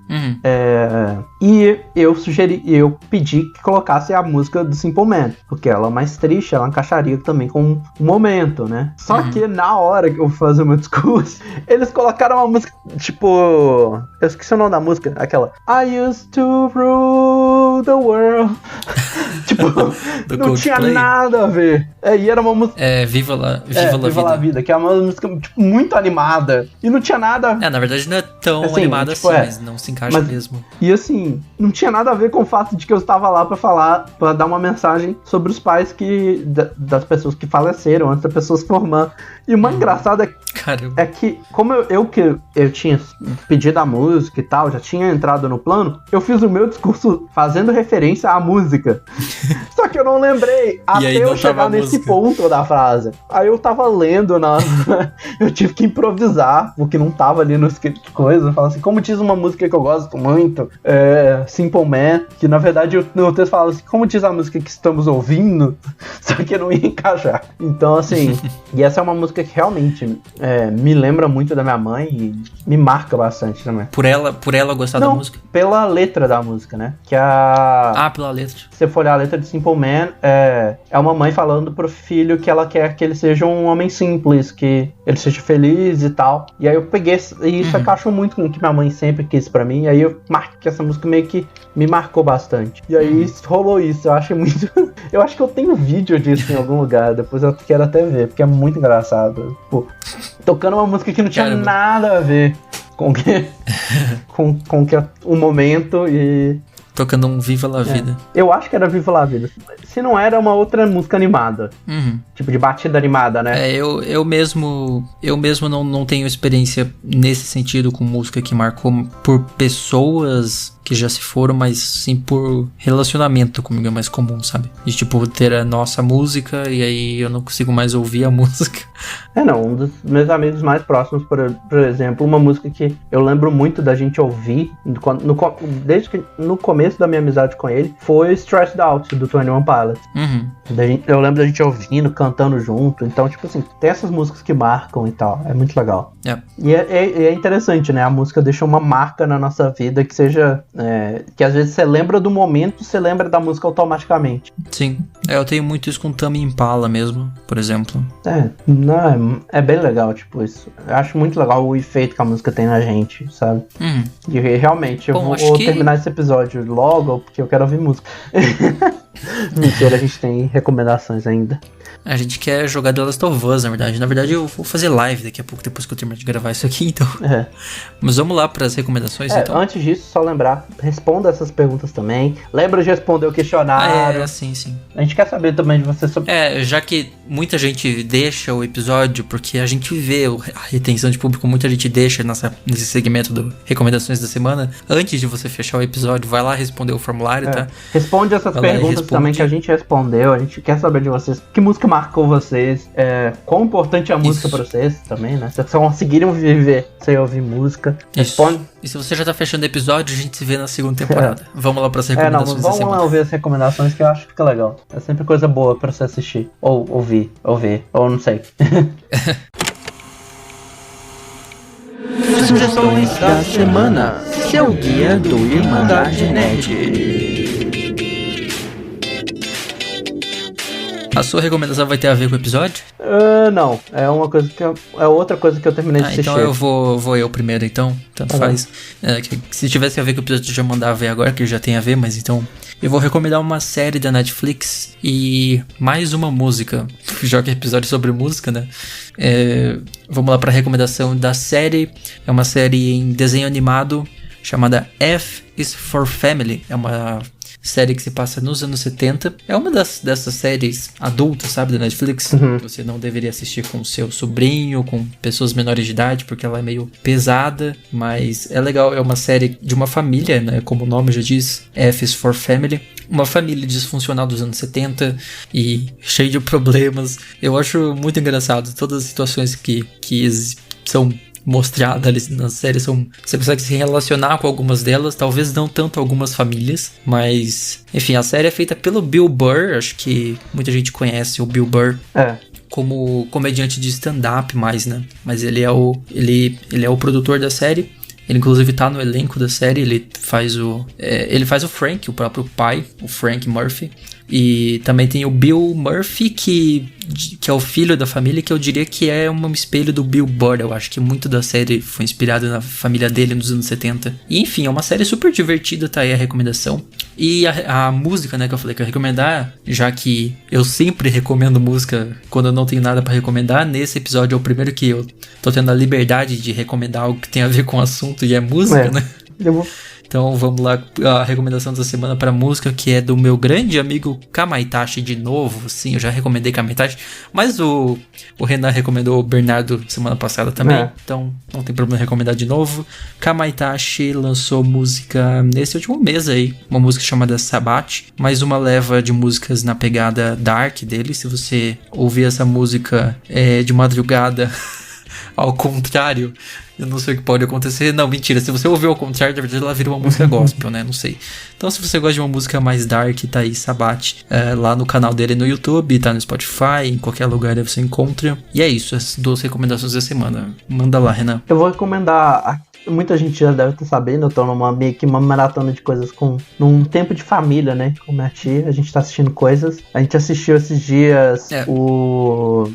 Speaker 3: E eu pedi que colocasse a música do Simple Man, porque ela é mais triste, ela encaixaria também com o momento, né? Só que na hora que eu fui fazer o meu discurso, eles colocaram uma música, tipo... Eu esqueci o nome da música, aquela I used to rule the world. Tipo, não tinha nada a ver. E era uma música...
Speaker 2: Viva la Vida.
Speaker 3: Que é uma música, tipo, muito animada. E não tinha nada...
Speaker 2: na verdade não é tão animada tipo, mas não se encaixa mesmo.
Speaker 3: E assim, não tinha nada a ver com o fato de que eu estava lá pra dar uma mensagem sobre os pais das pessoas que faleceram antes das pessoas formar. E o mais engraçado é que, como eu tinha pedido a música e tal, já tinha entrado no plano, eu fiz o meu discurso fazendo referência à música. Só que eu não lembrei até eu chegar nesse ponto da frase. Aí eu tava lendo, eu tive que improvisar, porque não tava ali no script de coisa. Eu falo assim, como diz uma música que eu gosto muito, Simple Man, que na verdade no texto fala assim, como diz a música que estamos ouvindo, só que não ia encaixar. Então assim, e essa é uma música que realmente me lembra muito da minha mãe e me marca bastante também.
Speaker 2: Por ela gostar da música?
Speaker 3: Pela letra da música, né?
Speaker 2: Pela letra.
Speaker 3: Se você for olhar a letra de Simple Man, é uma mãe falando pro filho que ela quer que ele seja um homem simples, que ele seja feliz e tal. E aí eu peguei, e isso encaixou muito com o que minha mãe sempre quis pra mim, e aí eu marquei que essa música meio que me marcou bastante. E aí rolou isso, eu acho muito... Eu acho que eu tenho vídeo disso em algum lugar, depois eu quero até ver, porque é muito engraçado. Tipo, tocando uma música que não tinha nada a ver com o momento e...
Speaker 2: Tocando um Viva la Vida.
Speaker 3: Eu acho que era Viva la Vida. Se não era, uma outra música animada. Tipo, de batida animada, né?
Speaker 2: Eu mesmo não tenho experiência nesse sentido com música que marcou por pessoas que já se foram, mas sim por relacionamento comigo é mais comum, sabe? De tipo, ter a nossa música e aí eu não consigo mais ouvir a música.
Speaker 3: Um dos meus amigos mais próximos, por exemplo, uma música que eu lembro muito da gente ouvir, desde que no começo da minha amizade com ele, foi Stressed Out, do 21 Pilots. Eu lembro da gente ouvindo, cantando junto, então, tipo assim, tem essas músicas que marcam e tal, é muito legal. E é interessante, né? A música deixa uma marca na nossa vida que seja... que às vezes você lembra do momento, você lembra da música automaticamente.
Speaker 2: Sim, eu tenho muito isso com Tame Impala mesmo, por exemplo.
Speaker 3: É bem legal, tipo, isso. Eu acho muito legal o efeito que a música tem na gente, sabe? E realmente, eu vou terminar esse episódio logo, porque eu quero ouvir música. Mentira, a gente tem recomendações ainda.
Speaker 2: A gente quer jogar The Last of Us, na verdade. Na verdade, eu vou fazer live daqui a pouco, depois que eu terminar de gravar isso aqui, então. Mas vamos lá para as recomendações, então.
Speaker 3: Antes disso, só lembrar, responda essas perguntas também. Lembra de responder o questionário.
Speaker 2: Sim.
Speaker 3: A gente quer saber também de você sobre...
Speaker 2: Já que muita gente deixa o episódio, porque a gente vê a retenção de público, muita gente deixa nesse segmento do Recomendações da Semana. Antes de você fechar o episódio, vai lá responder o formulário, tá?
Speaker 3: Responde essas perguntas também que a gente respondeu. A gente quer saber de vocês. Que música marcou vocês? Quão importante é a música pra vocês também, né? Vocês conseguiram viver sem ouvir música. Responde.
Speaker 2: E se você já tá fechando o episódio, a gente se vê na segunda temporada. Vamos lá pras recomendações da semana.
Speaker 3: Vamos lá ouvir as recomendações que eu acho que fica legal. É sempre coisa boa pra você assistir. Ou ouvir, ou não sei.
Speaker 1: Sugestões da semana. Seu guia do Irmandade Nerd.
Speaker 2: A sua recomendação vai ter a ver com o episódio?
Speaker 3: Não, é uma coisa que é outra coisa que eu terminei de assistir.
Speaker 2: Então eu vou eu primeiro, então, tanto faz. Se tivesse a ver com o episódio, eu já mandava ver agora, que já tem a ver, mas então eu vou recomendar uma série da Netflix e mais uma música, já que é episódio sobre música, né? Vamos lá para a recomendação da série. É uma série em desenho animado chamada F is for Family. É uma série que se passa nos anos 70. É uma dessas séries adultas, sabe, da Netflix, que você não deveria assistir com seu sobrinho, com pessoas menores de idade, porque ela é meio pesada, mas é legal. É uma série de uma família, né, como o nome já diz, F is for Family. Uma família disfuncional dos anos 70 e cheia de problemas. Eu acho muito engraçado todas as situações que são mostrada ali na série, você consegue se relacionar com algumas delas, talvez não tanto algumas famílias, mas enfim, a série é feita pelo Bill Burr, acho que muita gente conhece o Bill Burr como comediante de stand-up mais, né, mas ele é o produtor da série. Ele inclusive tá no elenco da série, ele faz o Frank, o próprio pai, o Frank Murphy. E também tem o Bill Murphy, que é o filho da família, que eu diria que é um espelho do Bill Burr. Eu acho que muito da série foi inspirado na família dele nos anos 70. E enfim, é uma série super divertida, tá aí a recomendação. E a música, né, que eu falei que eu ia recomendar, já que eu sempre recomendo música quando eu não tenho nada pra recomendar, nesse episódio é o primeiro que eu tô tendo a liberdade de recomendar algo que tem a ver com o assunto e é música, né? Então vamos lá, a recomendação da semana para música, que é do meu grande amigo Kamaitachi de novo. Sim, eu já recomendei Kamaitachi, mas o Renan recomendou o Bernardo semana passada também, então não tem problema recomendar de novo. Kamaitachi lançou música nesse último mês aí, uma música chamada Sabat, mais uma leva de músicas na pegada dark dele. Se você ouvir essa música de madrugada ao contrário, eu não sei o que pode acontecer. Não, mentira, se você ouvir ao contrário, na verdade ela vira uma música gospel, né, não sei. Então se você gosta de uma música mais dark, tá aí Sabat, lá no canal dele no YouTube, tá no Spotify, em qualquer lugar você encontra. E é isso, as 2 recomendações da semana. Manda lá, Renan.
Speaker 3: Eu vou recomendar, muita gente já deve estar sabendo, eu tô meio que uma maratona de coisas num tempo de família, né, com minha tia. A gente tá assistindo coisas. A gente assistiu esses dias o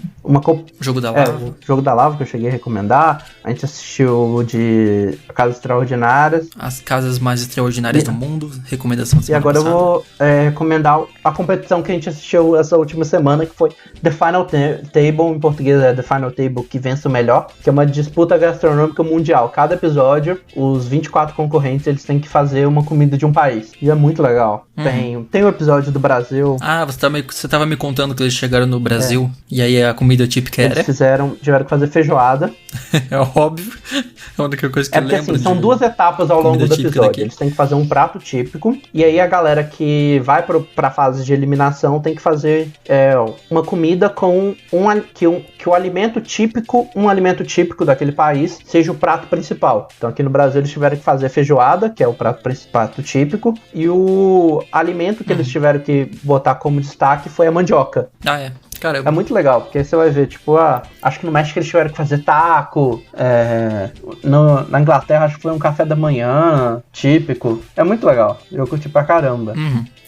Speaker 3: Jogo da Lava. O Jogo da Lava, que eu cheguei a recomendar. A gente assistiu de Casas Extraordinárias.
Speaker 2: As Casas Mais Extraordinárias do Mundo. Recomendação da semana
Speaker 3: passada. E agora
Speaker 2: eu
Speaker 3: vou recomendar a competição que a gente assistiu essa última semana, que foi The Final Table, em português é The Final Table, que vence o melhor, que é uma disputa gastronômica mundial. Cada episódio, os 24 concorrentes, eles têm que fazer uma comida de um país. E é muito legal. Tem um episódio do Brasil.
Speaker 2: Você tava me contando que eles chegaram no Brasil, e aí a comida típica era?
Speaker 3: Eles tiveram que fazer feijoada.
Speaker 2: É óbvio. É a única coisa que eu lembro.
Speaker 3: Assim, são 2 etapas ao longo do episódio. Eles têm que fazer um prato típico, e aí a galera que vai pra fase de eliminação tem que fazer uma comida com que o alimento típico daquele país seja o prato principal. Então aqui no Brasil eles tiveram que fazer feijoada, que é o prato típico, e o alimento que eles tiveram que botar como destaque foi a mandioca.
Speaker 2: Caramba.
Speaker 3: É muito legal, porque você vai ver, tipo, acho que no México eles tiveram que fazer taco, na Inglaterra acho que foi um café da manhã típico. É muito legal, eu curti pra caramba.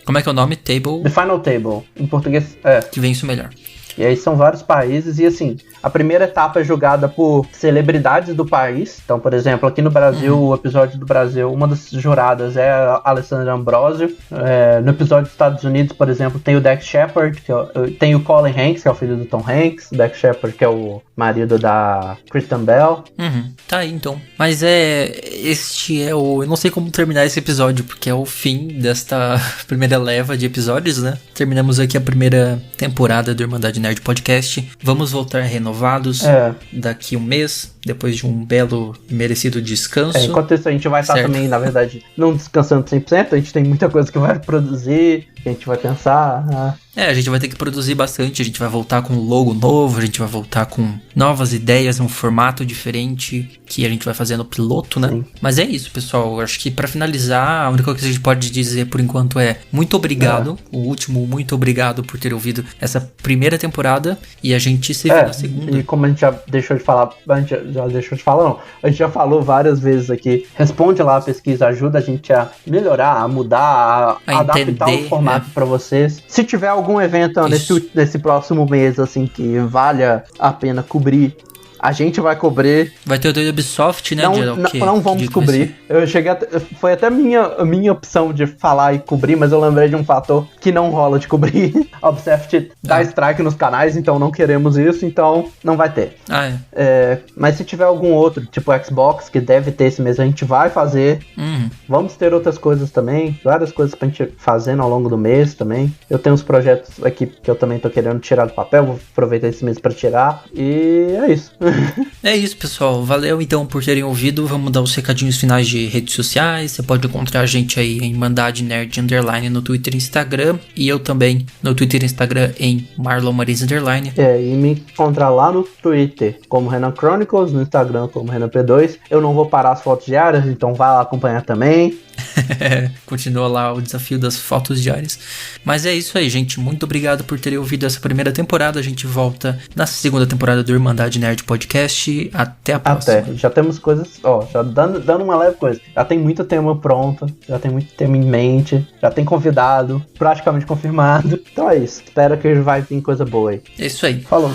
Speaker 2: Como é que é o nome? Table?
Speaker 3: The Final Table, em português
Speaker 2: Que vence o melhor.
Speaker 3: E aí são vários países e assim, a primeira etapa é julgada por celebridades do país. Então, por exemplo, aqui no Brasil, o episódio do Brasil, uma das juradas é a Alessandra Ambrosio. No episódio dos Estados Unidos, por exemplo, tem o Dax Shepard, tem o Colin Hanks, que é o filho do Tom Hanks, o Dax Shepard, que é o marido da Kristen Bell.
Speaker 2: Tá aí, então. Mas este é o... Eu não sei como terminar esse episódio, porque é o fim desta primeira leva de episódios, né? Terminamos aqui a primeira temporada do Irmandade Nerd Podcast. Vamos voltar renovados daqui um mês, depois de um belo e merecido descanso.
Speaker 3: Enquanto isso, a gente vai estar também, na verdade, não descansando 100%. A gente tem muita coisa que vai produzir, que a gente vai pensar.
Speaker 2: A gente vai ter que produzir bastante. A gente vai voltar com um logo novo, a gente vai voltar com novas ideias, um formato diferente que a gente vai fazer no piloto, né? Sim. Mas é isso, pessoal. Eu acho que pra finalizar, a única coisa que a gente pode dizer por enquanto é muito obrigado. O último, muito obrigado por ter ouvido essa primeira temporada e a gente se vê na segunda.
Speaker 3: E como a gente já deixou de falar, a gente já falou várias vezes aqui, responde lá a pesquisa, ajuda a gente a melhorar, a mudar, a adaptar o formato pra vocês. Se tiver algum evento nesse próximo mês, assim, que valha a pena cobrir, a gente vai cobrir.
Speaker 2: Vai ter o da Ubisoft, né?
Speaker 3: Não vamos cobrir. Foi até minha opção de falar e cobrir, mas eu lembrei de um fator que não rola de cobrir. A Ubisoft dá strike nos canais, então não queremos isso, então não vai ter. Mas se tiver algum outro, tipo Xbox, que deve ter esse mês, a gente vai fazer. Vamos ter outras coisas também, várias coisas pra gente fazendo ao longo do mês também. Eu tenho uns projetos aqui que eu também tô querendo tirar do papel, vou aproveitar esse mês pra tirar. E é isso.
Speaker 2: É isso, pessoal. Valeu então por terem ouvido. Vamos dar os recadinhos finais de redes sociais. Você pode encontrar a gente aí em Irmandade Nerd Underline no Twitter e Instagram. E eu também no Twitter e Instagram em Marlon Marins Underline.
Speaker 3: E me encontrar lá no Twitter como Renan Chronicles, no Instagram como Renan P2. Eu não vou parar as fotos diárias, então vai lá acompanhar também.
Speaker 2: Continua lá o desafio das fotos diárias. Mas é isso aí, gente. Muito obrigado por terem ouvido essa primeira temporada. A gente volta na segunda temporada do Irmandade Nerd Podcast. Até a próxima.
Speaker 3: Já temos coisas, já dando uma leve coisa. Já tem muito tema pronto, já tem muito tema em mente, já tem convidado, praticamente confirmado. Então é isso. Espero que vai vir coisa boa aí.
Speaker 2: É isso aí.
Speaker 3: Falou.